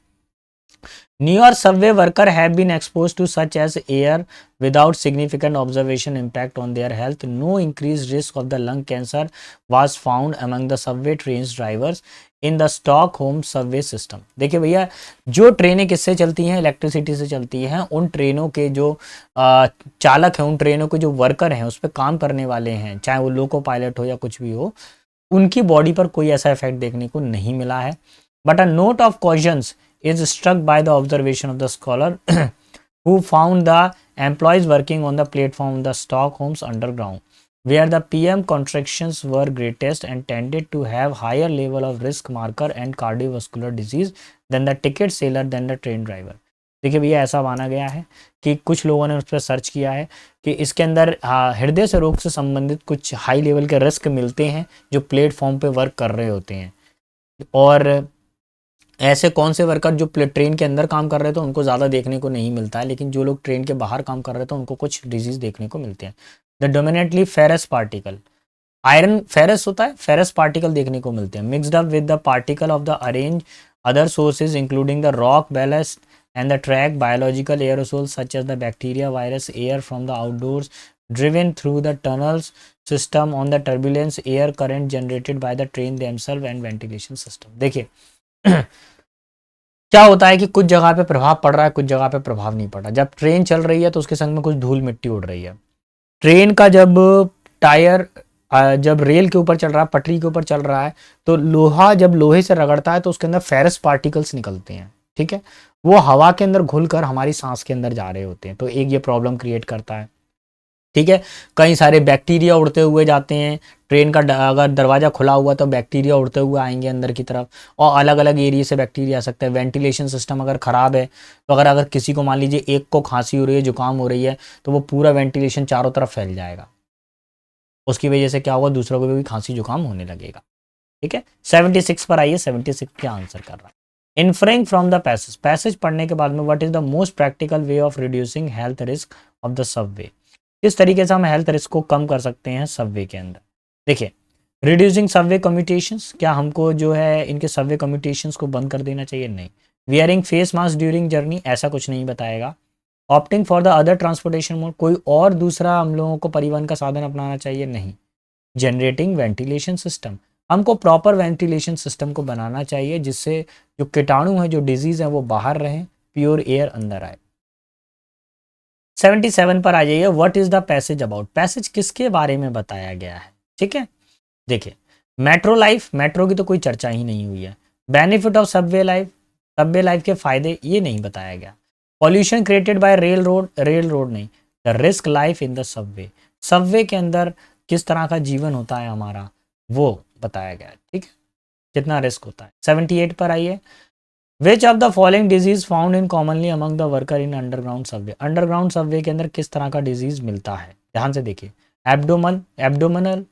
New York subway worker have been exposed to such as air without significant observation impact on their health. No increased risk of the lung cancer was found among the subway trains drivers in the Stockholm subway system। देखिए भैया, जो ट्रेनें किससे चलती हैं? इलेक्ट्रिसिटी से चलती हैं। उन ट्रेनों के जो चालक हैं, उन ट्रेनों के जो वर्कर हैं, उस पर काम करने वाले हैं, चाहे वो लोको पायलट हो या कुछ भी हो, उनकी बॉडी पर कोई ऐसा इफेक्ट देखने को नहीं मिला है। But a note of cautions is struck by the observation of the scholar who found the employees working on the platform of the Stockholm's underground, where the PM contractions were greatest and tended to have higher level of risk marker and cardiovascular disease than the ticket seller than the train driver। देखिए भैया, ऐसा माना गया है कि कुछ लोगों ने उस पर सर्च किया है कि इसके अंदर हृदय से रोग से संबंधित कुछ हाई लेवल के रिस्क मिलते हैं जो प्लेटफॉर्म पे वर्क कर रहे होते हैं। और ऐसे कौन से वर्कर जो ट्रेन के अंदर काम कर रहे थे उनको ज़्यादा देखने को नहीं मिलता है, लेकिन जो लोग ट्रेन के बाहर काम कर रहे थे उनको कुछ डिजीज देखने को मिलते हैं। The dominately ferrous particle, iron ferrous होता है, फेरस पार्टिकल देखने को मिलते हैं, mixed up with the particle of the arrange other sources including the rock ballast and the track biological aerosols such as the bacteria, virus, air from the outdoors driven through the tunnels system on the turbulence air current generated by the train themselves and ventilation system. देखिए क्या होता है कि कुछ जगह पे प्रभाव पड़ रहा है, कुछ जगह पे प्रभाव नहीं पड़ रहा। जब ट्रेन चल रही है तो उसके संग में कुछ धूल मिट्टी उड़ रही है। ट्रेन का जब टायर जब रेल के ऊपर चल रहा है, पटरी के ऊपर चल रहा है, तो लोहा जब लोहे से रगड़ता है तो उसके अंदर फेरस पार्टिकल्स निकलते हैं, ठीक है। वो हवा के अंदर घुलकर हमारी सांस के अंदर जा रहे होते हैं, तो एक ये प्रॉब्लम क्रिएट करता है, ठीक है। कई सारे बैक्टीरिया उड़ते हुए जाते हैं। ट्रेन का अगर दरवाज़ा खुला हुआ तो बैक्टीरिया उड़ते हुए आएंगे अंदर की तरफ, और अलग अलग एरिया से बैक्टीरिया आ सकता है। वेंटिलेशन सिस्टम अगर ख़राब है तो अगर किसी को मान लीजिए एक को खांसी हो रही है, जुकाम हो रही है, तो वो पूरा वेंटिलेशन चारों तरफ फैल जाएगा। उसकी वजह से क्या होगा, दूसरों को भी खांसी जुकाम होने लगेगा, ठीक है। 76 पर आइए, 76 क्या आंसर कर रहा है। इन्फरिंग फ्रॉम द पैसेज, पैसेज पढ़ने के बाद में what is the most practical way of reducing health risk of the Subway, किस तरीके से हम हेल्थ रिस्क को कम कर सकते हैं सबवे के अंदर। देखिए, रिड्यूसिंग सबवे कम्यूटेशंस, क्या हमको जो है इनके सबवे कम्यूटेशंस को बंद कर देना चाहिए? नहीं। Wearing face mask during journey, ऐसा कुछ नहीं बताएगा। Opting for the other transportation mode, कोई और दूसरा हम लोगों को परिवहन का साधन अपनाना चाहिए? नहीं। जनरेटिंग वेंटिलेशन सिस्टम, हमको प्रॉपर वेंटिलेशन सिस्टम को बनाना चाहिए जिससे जो कीटाणु है, जो डिजीज है, वो बाहर रहें, प्योर एयर अंदर आए। 77 पर आ जाइए। What is the passage about, passage किसके बारे में बताया गया है, ठीक है। देखिए, मेट्रो लाइफ, मेट्रो की तो कोई चर्चा ही नहीं हुई है। Benefit of subway life, subway life के फायदे ये नहीं बताया गया। Pollution created by rail road, rail road नहीं। The risk life in the subway, subway के अंदर किस तरह का जीवन होता है हमारा, वो बताया गया है, ठीक है, कितना रिस्क होता है। 78 पर आइए। विच of the following disease found in commonly among the worker in underground Subway, underground Subway के अंदर किस तरह का डिजीज मिलता है, ध्यान से देखिए। एब्डोमिनल,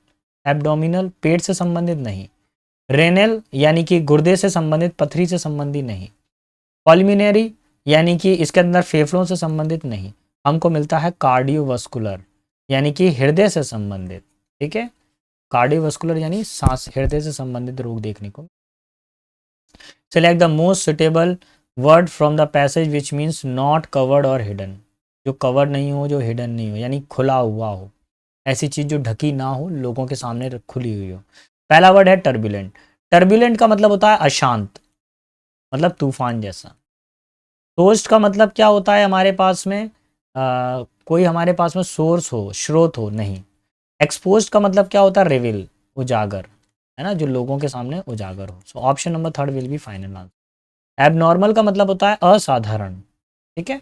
एब्डोमिनल पेट से संबंधित नहीं। रेनल यानी कि गुर्दे से संबंधित, पथरी से संबंधित नहीं। पल्मिनरी यानी कि इसके अंदर फेफड़ों से संबंधित नहीं। हमको मिलता है कार्डियोवास्कुलर यानी कि हृदय से संबंधित, ठीक है। कार्डियोवास्कुलर यानी सांस, हृदय से संबंधित रोग देखने को। Select the most suitable word from the passage which means not covered और हिडन, जो कवर्ड नहीं हो, जो हिडन नहीं हो, यानी खुला हुआ हो, ऐसी चीज जो ढकी ना हो, लोगों के सामने खुली हुई हो। पहला वर्ड है टर्बुलेंट। टर्बुलेंट का मतलब होता है अशांत, मतलब तूफान जैसा। टोस्ट का मतलब क्या होता है हमारे पास में, कोई हमारे पास में सोर्स हो, स्रोत हो, नहीं। एक्सपोज्ड का मतलब क्या होता है, रिवील, उजागर, है ना, जो लोगों के सामने उजागर हो। So option number 3 will be final answer. Abnormal का मतलब होता है असाधारण, ठीक है।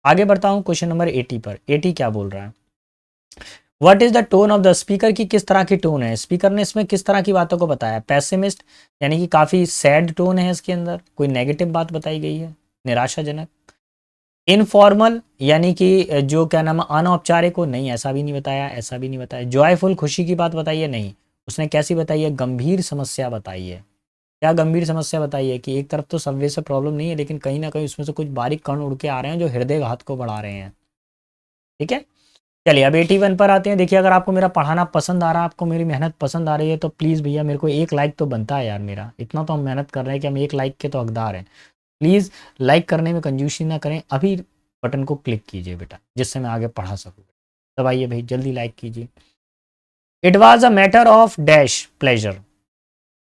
आगे बढ़ता हूँ क्वेश्चन नंबर 80 पर। 80 क्या बोल रहा है, what is the tone of the speaker, की किस तरह की टोन है। स्पीकर ने इसमें किस तरह की बातों को बताया। पैसिमिस्ट यानी कि काफी सैड टोन है इसके अंदर, कोई नेगेटिव बात बताई गई है, निराशाजनक। इनफॉर्मल यानी कि जो क्या नाम है, अनौपचारिक हो, नहीं ऐसा भी नहीं बताया, ऐसा भी नहीं बताया। जॉयफुल खुशी की बात बताई है, नहीं। उसने कैसी बताई है, गंभीर समस्या बताई है। क्या गंभीर समस्या बताई है कि एक तरफ तो सबवे से प्रॉब्लम नहीं है, लेकिन कहीं ना कहीं उसमें से कुछ बारीक कण उड़ के आ रहे हैं जो हृदय घात को बढ़ा रहे हैं, ठीक है। चलिए अब 81 पर आते हैं। देखिए, अगर आपको मेरा पढ़ाना पसंद आ रहा है, आपको मेरी मेहनत पसंद आ रही है, तो प्लीज़ भैया मेरे को एक लाइक तो बनता है यार, मेरा इतना तो हम मेहनत कर रहे हैं कि हम एक लाइक के तो हकदार हैं। प्लीज़ लाइक करने में कंजूसी ना करें, अभी बटन को क्लिक कीजिए बेटा, जिससे मैं आगे पढ़ा सकूँ। दबाइए भाई, जल्दी लाइक कीजिए। It was a matter of dash pleasure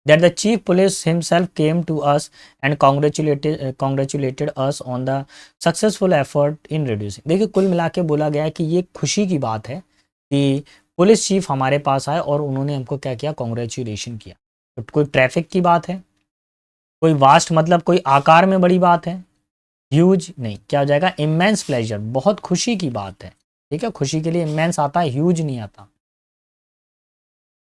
that the chief police himself came to us and congratulated us on the successful effort in reducing। देखिए, कुल मिला के बोला गया है कि ये खुशी की बात है कि पुलिस चीफ हमारे पास आए और उन्होंने हमको क्या किया, कॉन्ग्रेचुलेशन किया। तो कोई ट्रैफिक की बात है, कोई वास्ट मतलब कोई आकार में बड़ी बात है, ह्यूज नहीं, क्या हो जाएगा, इमेंस प्लेजर, बहुत खुशी की बात है, ठीक है। खुशी के लिए इमेंस आता है, ह्यूज नहीं आता।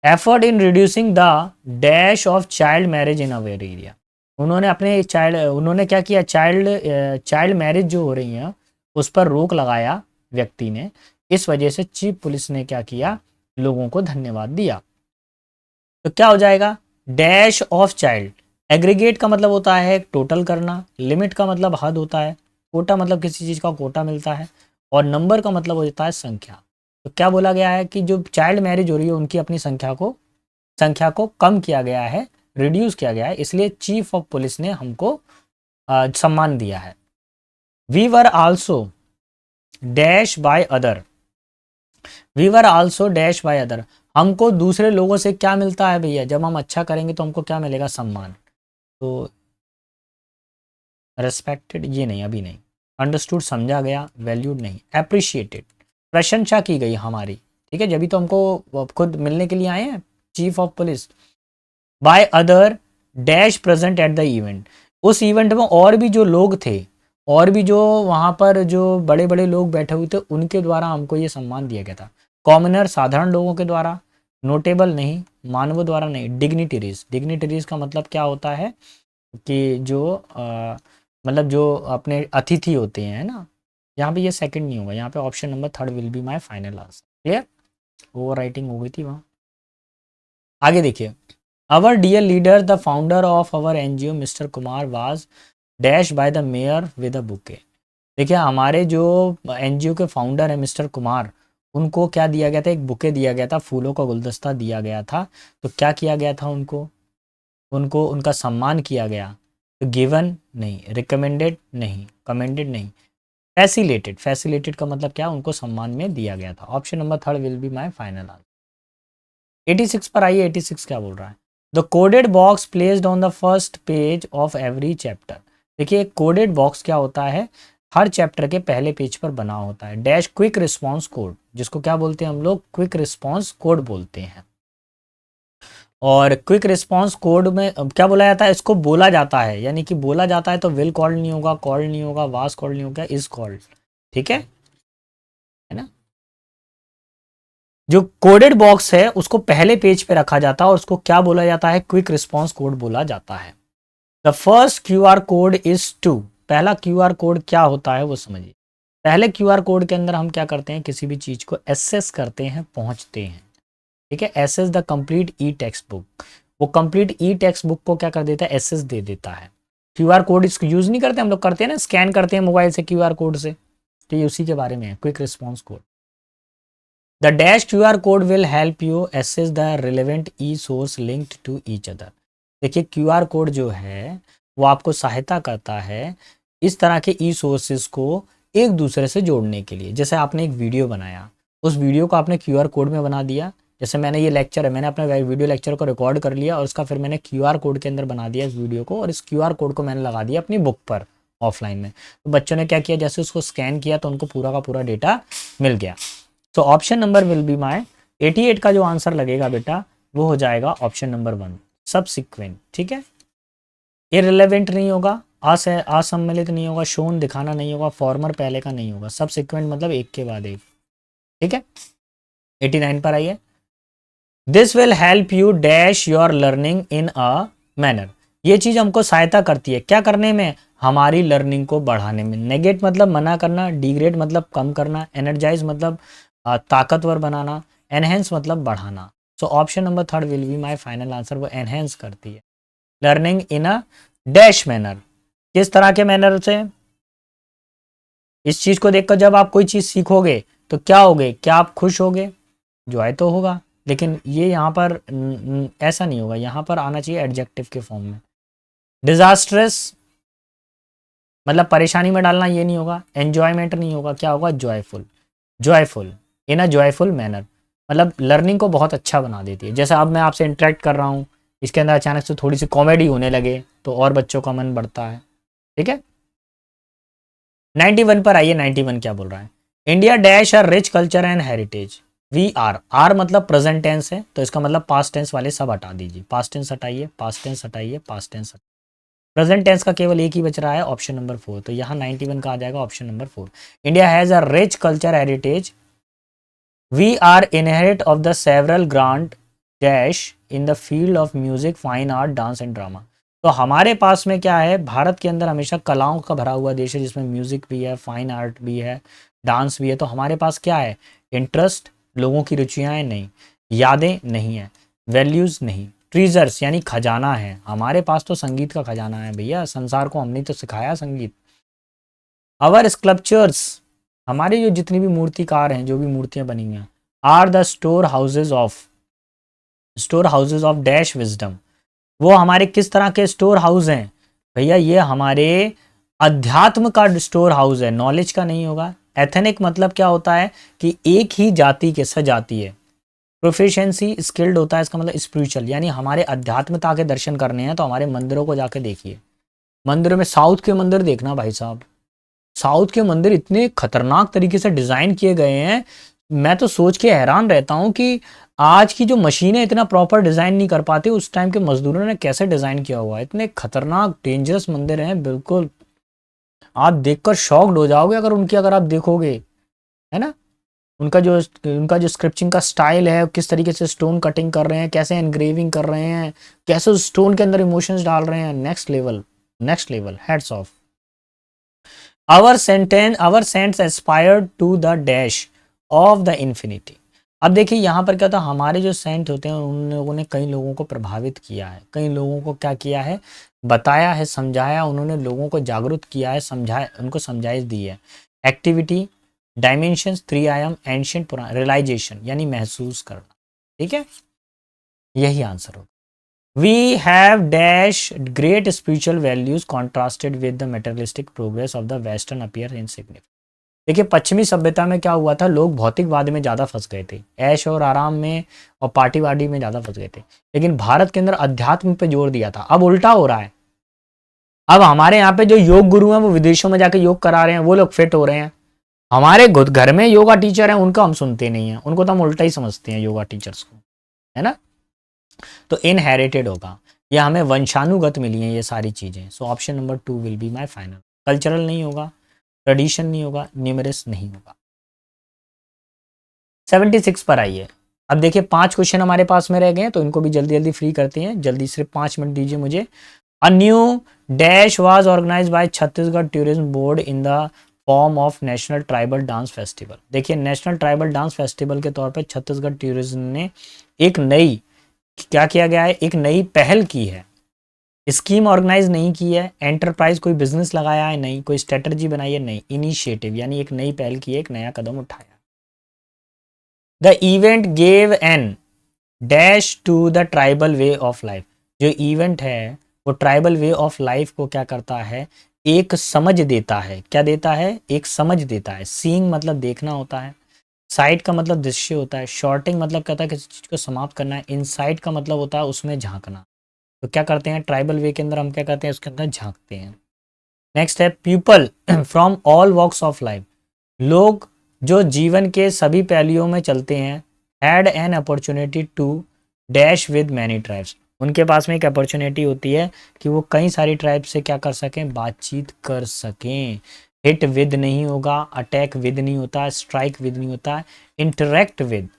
Effort in reducing the dash of child marriage in aware area, उन्होंने अपने उन्होंने क्या किया, चाइल्ड मैरिज जो हो रही हैं उस पर रोक लगाया व्यक्ति ने। इस वजह से चीफ पुलिस ने क्या किया, लोगों को धन्यवाद दिया। तो क्या हो जाएगा, डैश ऑफ चाइल्ड। एग्रीगेट का मतलब होता है टोटल करना, लिमिट का मतलब हद होता है, कोटा मतलब किसी चीज़ का कोटा मिलता है, और नंबर का मतलब होता है संख्या। तो क्या बोला गया है कि जो चाइल्ड मैरिज हो रही है उनकी अपनी संख्या को कम किया गया है, रिड्यूस किया गया है, इसलिए चीफ ऑफ पुलिस ने हमको सम्मान दिया है। We were also dash by other, we were also dash by other, हमको दूसरे लोगों से क्या मिलता है भैया, जब हम अच्छा करेंगे तो हमको क्या मिलेगा, सम्मान। तो रेस्पेक्टेड ये नहीं, अभी नहीं। अंडरस्टूड समझा गया, वैल्यूड नहीं। एप्रिशिएटेड प्रशंसा की गई हमारी, ठीक है, जब तो हमको खुद मिलने के लिए आए हैं chief of police. By other dash present at the event, उस इवेंट में और भी जो लोग थे, और भी जो वहाँ पर जो बड़े बड़े लोग बैठे हुए थे उनके द्वारा हमको ये सम्मान दिया गया था। कॉमनर साधारण लोगों के द्वारा, नोटेबल नहीं, मानवों द्वारा नहीं। डिग्निटरीज, डिग्निटरीज का मतलब क्या होता है कि जो मतलब जो अपने अतिथि होते हैं ना, यहाँ पे ये सेकंड नहीं होगा, यहाँ पे option number third will be my final answer. Clear, overwriting हो गई थी वहाँ। आगे देखिए, our dear leader the founder of our NGO mister Kumar was dash by the mayor with a bouquet. देखिए हमारे जो एनजीओ के फाउंडर है मिस्टर कुमार, उनको क्या दिया गया था, एक बुके दिया गया था, फूलों का गुलदस्ता दिया गया था। तो क्या किया गया था उनको, उनको उनका सम्मान किया गया। तो गिवन नहीं, रिकमेंडेड नहीं, कमेंडेड नहीं, फैसिलेटेड, फैसिलेटेड का मतलब क्या, उनको सम्मान में दिया गया था। Option number third will be my final answer. 86 पर आइए, 86 क्या बोल रहा है। The coded box placed on the first page of every chapter. देखिए कोडेड बॉक्स क्या होता है, हर चैप्टर के पहले पेज पर बना होता है। डैश क्विक रिस्पॉन्स कोड, जिसको क्या बोलते हैं हम लोग, क्विक रिस्पॉन्स कोड बोलते हैं। और क्विक रिस्पॉन्स कोड में क्या बोला जाता है, इसको बोला जाता है, यानी कि बोला जाता है तो विल कॉल्ड नहीं होगा, कॉल्ड नहीं होगा, वाज कॉल्ड नहीं होगा, इज कॉल्ड। ठीक है ना। जो कोडेड बॉक्स है उसको पहले पेज पे रखा जाता है और उसको क्या बोला जाता है, क्विक रिस्पॉन्स कोड बोला जाता है। The first Q R code is to, पहला क्यू आर कोड क्या होता है वो समझिए। पहले क्यू आर कोड के अंदर हम क्या करते हैं, किसी भी चीज को एसेस करते हैं, पहुंचते हैं। ठीक है, access the complete e text book, वो कंप्लीट ई टेक्स्ट बुक को क्या कर देता है, एसेस दे देता है। क्यू आर कोड इसको यूज नहीं करते हम लोग, करते हैं ना, स्कैन करते हैं मोबाइल से क्यू आर कोड से, तो ये उसी के बारे में है, quick response code. The dash Q R code will help you access the relevant e source linked to each other. देखिए क्यू आर कोड जो है वो आपको सहायता करता है इस तरह के ई सोर्सेज को एक दूसरे से जोड़ने के लिए। जैसे आपने एक वीडियो बनाया, उस वीडियो को आपने क्यू आर कोड में बना दिया। जैसे मैंने ये लेक्चर है, मैंने अपने वीडियो लेक्चर को रिकॉर्ड कर लिया और उसका फिर मैंने क्यू आर कोड के अंदर बना दिया इस वीडियो को, और इस क्यू आर कोड को मैंने लगा दिया अपनी बुक पर ऑफलाइन में। तो बच्चों ने क्या किया, जैसे उसको स्कैन किया तो उनको पूरा का पूरा डेटा मिल गया। तो option number will be my 88 का जो आंसर लगेगा बेटा वो हो जाएगा ऑप्शन नंबर 1, सबसिक्वेंट। ठीक है, इररिलेवेंट नहीं होगा, असम्मिलित नहीं होगा, शोन दिखाना नहीं होगा, फॉर्मर पहले का नहीं होगा, सबसिक्वेंट मतलब एक के बाद एक। ठीक है, 89 पर आइए। This will help you dash your learning in a manner. ये चीज हमको सहायता करती है क्या करने में, हमारी लर्निंग को बढ़ाने में। नेगेट मतलब मना करना, डिग्रेड मतलब कम करना, एनर्जाइज मतलब ताकतवर बनाना, एनहेंस मतलब बढ़ाना। So option number third will be my final answer, वो एनहेंस करती है learning in a dash manner. किस तरह के मैनर से, इस चीज को देखकर जब आप कोई चीज सीखोगे तो क्या होगे, क्या आप खुश होगे, जॉय तो होगा, लेकिन ये यहाँ पर ऐसा नहीं होगा, यहाँ पर आना चाहिए एडजेक्टिव के फॉर्म में। डिजास्ट्रेस मतलब परेशानी में डालना, ये नहीं होगा। एंजॉयमेंट नहीं होगा, क्या होगा, जॉयफुल, जॉयफुल इन अ जॉयफुल मैनर, मतलब लर्निंग को बहुत अच्छा बना देती है। जैसे अब मैं आपसे इंटरेक्ट कर रहा हूँ, इसके अंदर अचानक से थोड़ी सी कॉमेडी होने लगे तो और बच्चों का मन बढ़ता है। ठीक है, 91 पर आइए, 91 क्या बोल रहा है। India dash a rich culture and heritage. We are, are मतलब प्रेजेंट टेंस है तो इसका मतलब पास्ट टेंस वाले सब हटा दीजिए, पास्ट टेंस हटाइए, पास्ट टेंस हटाइए, पास्ट टेंस हटाइए। प्रेजेंट टेंस का केवल एक ही बच रहा है, ऑप्शन नंबर 4, तो यहाँ 91 का आ जाएगा option number 4। India has a rich culture heritage, we are inherit of the several grant dash in the field of music, fine art, dance and drama. तो हमारे पास में क्या है, भारत के अंदर हमेशा कलाओं का भरा हुआ देश है, जिसमें म्यूजिक भी है, फाइन आर्ट भी है, डांस भी है। तो हमारे पास क्या है, इंटरेस्ट, लोगों की रुचियाँ नहीं, यादें नहीं है, वैल्यूज नहीं, ट्रीजर्स यानी खजाना है। हमारे पास तो संगीत का खजाना है भैया, संसार को हमने तो सिखाया संगीत। आवर स्कल्पचर्स, हमारे जो जितनी भी मूर्तिकार हैं, जो भी मूर्तियां बनी हैं, are the storehouses of dash wisdom. वो हमारे किस तरह के स्टोर हाउस हैं भैया, ये हमारे अध्यात्म का स्टोर हाउस है, नॉलेज का नहीं होगा। एथनिक मतलब क्या होता है कि एक ही जाति के सजाती है। प्रोफिशिएंसी स्किल्ड होता है, इसका मतलब स्पिरिचुअल, यानी हमारे अध्यात्मता के दर्शन करने हैं तो हमारे मंदिरों को जाके देखिए। मंदिरों में साउथ के मंदिर देखना भाई साहब, साउथ के मंदिर इतने खतरनाक तरीके से डिजाइन किए गए हैं, मैं तो सोच के हैरान रहता हूँ कि आज की जो मशीनें इतना प्रॉपर डिजाइन नहीं कर पाती, उस टाइम के मजदूरों ने कैसे डिजाइन किया हुआ है। इतने खतरनाक डेंजरस मंदिर हैं, बिल्कुल आप देखकर शॉक्ड हो जाओगे अगर उनकी, अगर आप देखोगे, है ना। उनका जो स्क्रिप्चिंग का स्टाइल है, किस तरीके से स्टोन कटिंग कर रहे हैं, कैसे एनग्रेविंग कर रहे हैं, कैसे उस स्टोन के अंदर इमोशंस डाल रहे हैं, next level, next level, heads off. Our sense aspired to the dash of the infinity. अब देखिए यहाँ पर क्या था, हमारे जो सेंट होते हैं उन लोगों ने कई लोगों को प्रभावित किया है, कई लोगों को क्या किया है, बताया है, समझाया, उन्होंने लोगों को जागरूक किया है, समझाया, उनको समझाइश दी है। एक्टिविटी, डायमेंशंस, 3 आयाम, एंशियंट, पुराना, रियलाइजेशन यानी महसूस करना। ठीक है, यही आंसर होगा। We have dash great spiritual values contrasted with the materialistic progress of the western appear insignificant। देखिए पश्चिमी सभ्यता में क्या हुआ था, लोग भौतिकवाद में ज़्यादा फंस गए थे, ऐश और आराम में और पार्टी वार्टी में ज़्यादा फंस गए थे, लेकिन भारत के अंदर अध्यात्म पे जोर दिया था। अब उल्टा हो रहा है, अब हमारे यहाँ पे जो योग गुरु हैं वो विदेशों में जाके योग करा रहे हैं, वो लोग फिट हो रहे हैं। हमारे खुद घर में योगा टीचर हैं, उनका हम सुनते नहीं हैं, उनको तो हम उल्टा ही समझते हैं योगा टीचर्स को, है ना। तो इनहेरिटेड होगा, या हमें वंशानुगत मिली हैं ये सारी चीज़ें। So option number 2 will be my final. Cultural नहीं होगा, ट्रेडिशन नहीं होगा, न्यूमरस नहीं होगा। 76 पर आइए। अब देखिए 5 क्वेश्चन हमारे पास में रह गए हैं, तो इनको भी जल्दी जल्दी फ्री करते हैं, जल्दी सिर्फ 5 मिनट दीजिए मुझे। A new dash was organized by Chhattisgarh tourism board in the form of national tribal dance festival. देखिए नेशनल ट्राइबल डांस फेस्टिवल के तौर पर छत्तीसगढ़ टूरिज्म ने एक नई, क्या किया गया है, एक नई पहल की है। स्कीम ऑर्गेनाइज नहीं की है, एंटरप्राइज कोई बिजनेस लगाया है नहीं, कोई स्ट्रेटजी बनाई है नहीं, इनिशिएटिव यानी एक नई पहल की है, एक नया कदम उठाया। The event gave an dash to the tribal way of life. जो इवेंट है वो ट्राइबल वे ऑफ लाइफ को क्या करता है, एक समझ देता है। क्या देता है, एक समझ देता है। सीइंग मतलब देखना होता है, साइट का मतलब दृश्य होता है, शॉर्टिंग मतलब कहता है किसी चीज़ को समाप्त करना है, इनसाइट का मतलब होता है उसमें झांकना। तो क्या करते हैं ट्राइबल वे के अंदर, हम क्या करते हैं उसके अंदर झांकते हैं। नेक्स्ट है people from all walks of life. लोग जो जीवन के सभी पहलुओं में चलते हैं, had an opportunity to dash with many tribes. उनके पास में एक अपॉर्चुनिटी होती है कि वो कई सारी ट्राइब से क्या कर सकें, बातचीत कर सकें। हिट विद नहीं होगा, अटैक विद नहीं होता, स्ट्राइक विद नहीं होता, इंटरेक्ट विद।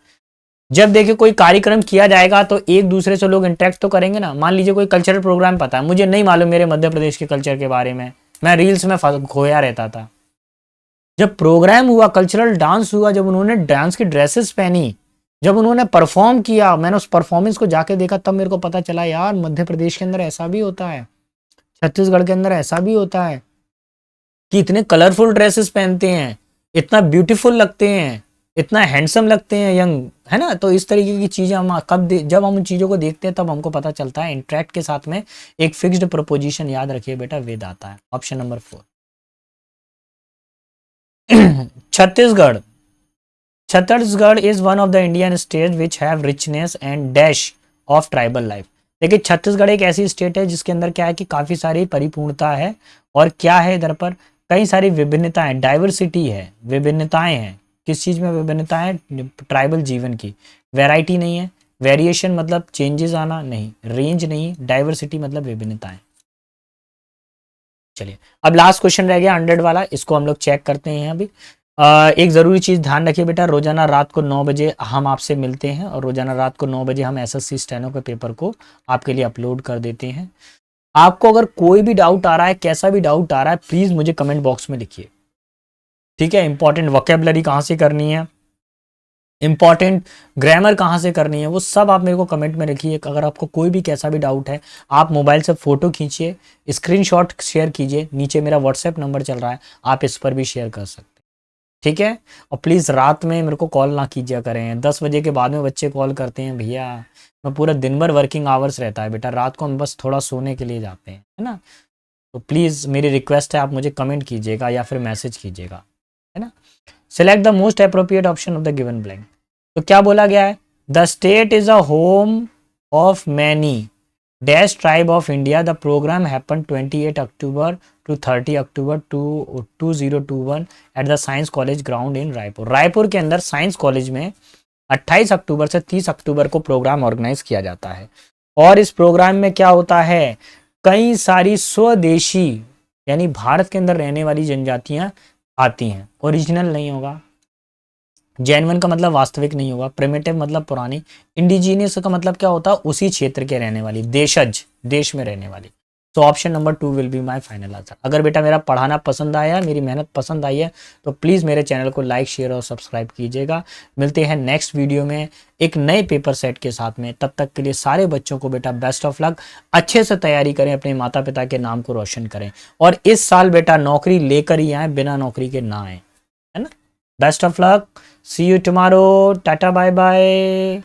जब देखिए कोई कार्यक्रम किया जाएगा तो एक दूसरे से लोग इंटरेक्ट तो करेंगे ना। मान लीजिए कोई कल्चरल प्रोग्राम, पता है मुझे नहीं मालूम मेरे मध्य प्रदेश के कल्चर के बारे में, मैं रील्स में खोया रहता था। जब प्रोग्राम हुआ, कल्चरल डांस हुआ, जब उन्होंने डांस की ड्रेसेस पहनी, जब उन्होंने परफॉर्म किया, मैंने उस परफॉर्मेंस को जाके देखा, तब मेरे को पता चला यार मध्य प्रदेश के अंदर ऐसा भी होता है, छत्तीसगढ़ के अंदर ऐसा भी होता है कि इतने कलरफुल ड्रेसेस पहनते हैं, इतना ब्यूटीफुल लगते हैं, इतना हैंडसम लगते हैं, यंग, है ना। तो इस तरीके की चीज़ें हम जब हम उन चीज़ों को देखते हैं तब हमको पता चलता है। इंटरेक्ट के साथ में एक फिक्स्ड प्रपोजिशन याद रखिए बेटा, वेद आता है। Option number 4। Chhattisgarh. Chhattisgarh is one of the Indian state which have richness and dash of tribal life. देखिए छत्तीसगढ़ एक ऐसी स्टेट है जिसके अंदर क्या है कि काफ़ी सारी परिपूर्णता है, और क्या है इधर पर कई सारी विभिन्नताएं, डाइवर्सिटी है, विभिन्नताएं हैं। किस चीज़ में विभिन्नता है, ट्राइबल जीवन की। वैरायटी नहीं है, वेरिएशन मतलब चेंजेस आना नहीं, रेंज नहीं, डाइवर्सिटी मतलब विभिन्नताएं। चलिए अब लास्ट क्वेश्चन रह गया 100 वाला, इसको हम लोग चेक करते हैं अभी। एक ज़रूरी चीज़ ध्यान रखिए बेटा, रोजाना रात को 9 बजे हम आपसे मिलते हैं, और रोजाना रात को 9 बजे हम एसएससी स्टेनो के पेपर को आपके लिए अपलोड कर देते हैं। आपको अगर कोई भी डाउट आ रहा है, कैसा भी डाउट आ रहा है, प्लीज़ मुझे कमेंट बॉक्स में लिखिए, ठीक है। इंपॉर्टेंट वोकेबलरी कहाँ से करनी है, इंपॉर्टेंट ग्रामर कहाँ से करनी है, वो सब आप मेरे को कमेंट में लिखिए। अगर आपको कोई भी कैसा भी डाउट है, आप मोबाइल से फ़ोटो खींचिए, स्क्रीनशॉट शेयर कीजिए, नीचे मेरा व्हाट्सएप नंबर चल रहा है, आप इस पर भी शेयर कर सकते हैं, ठीक है। और प्लीज़ रात में मेरे को कॉल ना कीजिए करें, 10 बजे के बाद में बच्चे कॉल करते हैं, भैया मैं पूरा दिन भर वर्किंग आवर्स रहता है बेटा, रात को हम बस थोड़ा सोने के लिए जाते हैं, है ना। तो तो प्लीज़ मेरी रिक्वेस्ट है, आप मुझे कमेंट कीजिएगा या फिर मैसेज कीजिएगा, है ना। Select the most appropriate option of the given blank. तो क्या बोला गया है, the state is a home of many dash tribe of India, the program happen 28 October to 30 October 2021 at the science college ground in Raipur. Raipur के अंदर साइंस कॉलेज में 28 अक्टूबर से 30 अक्टूबर को प्रोग्राम ऑर्गेनाइज किया जाता है। और इस प्रोग्राम में क्या होता है, कई सारी स्वदेशी यानी भारत के अंदर रहने वाली जनजातियां आती हैं। ओरिजिनल नहीं होगा, जेन्युइन का मतलब वास्तविक नहीं होगा, प्रिमिटिव मतलब पुरानी, इंडिजीनियस का मतलब क्या होता है, उसी क्षेत्र के रहने वाली, देशज, देश में रहने वाली। तो option number 2 will be my final answer. अगर बेटा मेरा पढ़ाना पसंद आया, मेरी मेहनत पसंद आई है, तो प्लीज़ मेरे चैनल को लाइक, शेयर और सब्सक्राइब कीजिएगा। मिलते हैं नेक्स्ट वीडियो में एक नए पेपर सेट के साथ में। तब तक के लिए सारे बच्चों को बेटा बेस्ट ऑफ लक, अच्छे से तैयारी करें, अपने माता पिता के नाम को रोशन करें और इस साल बेटा नौकरी लेकर ही आए, बिना नौकरी के ना आए, है ना। Best of luck, see you tomorrow, tata bye bye.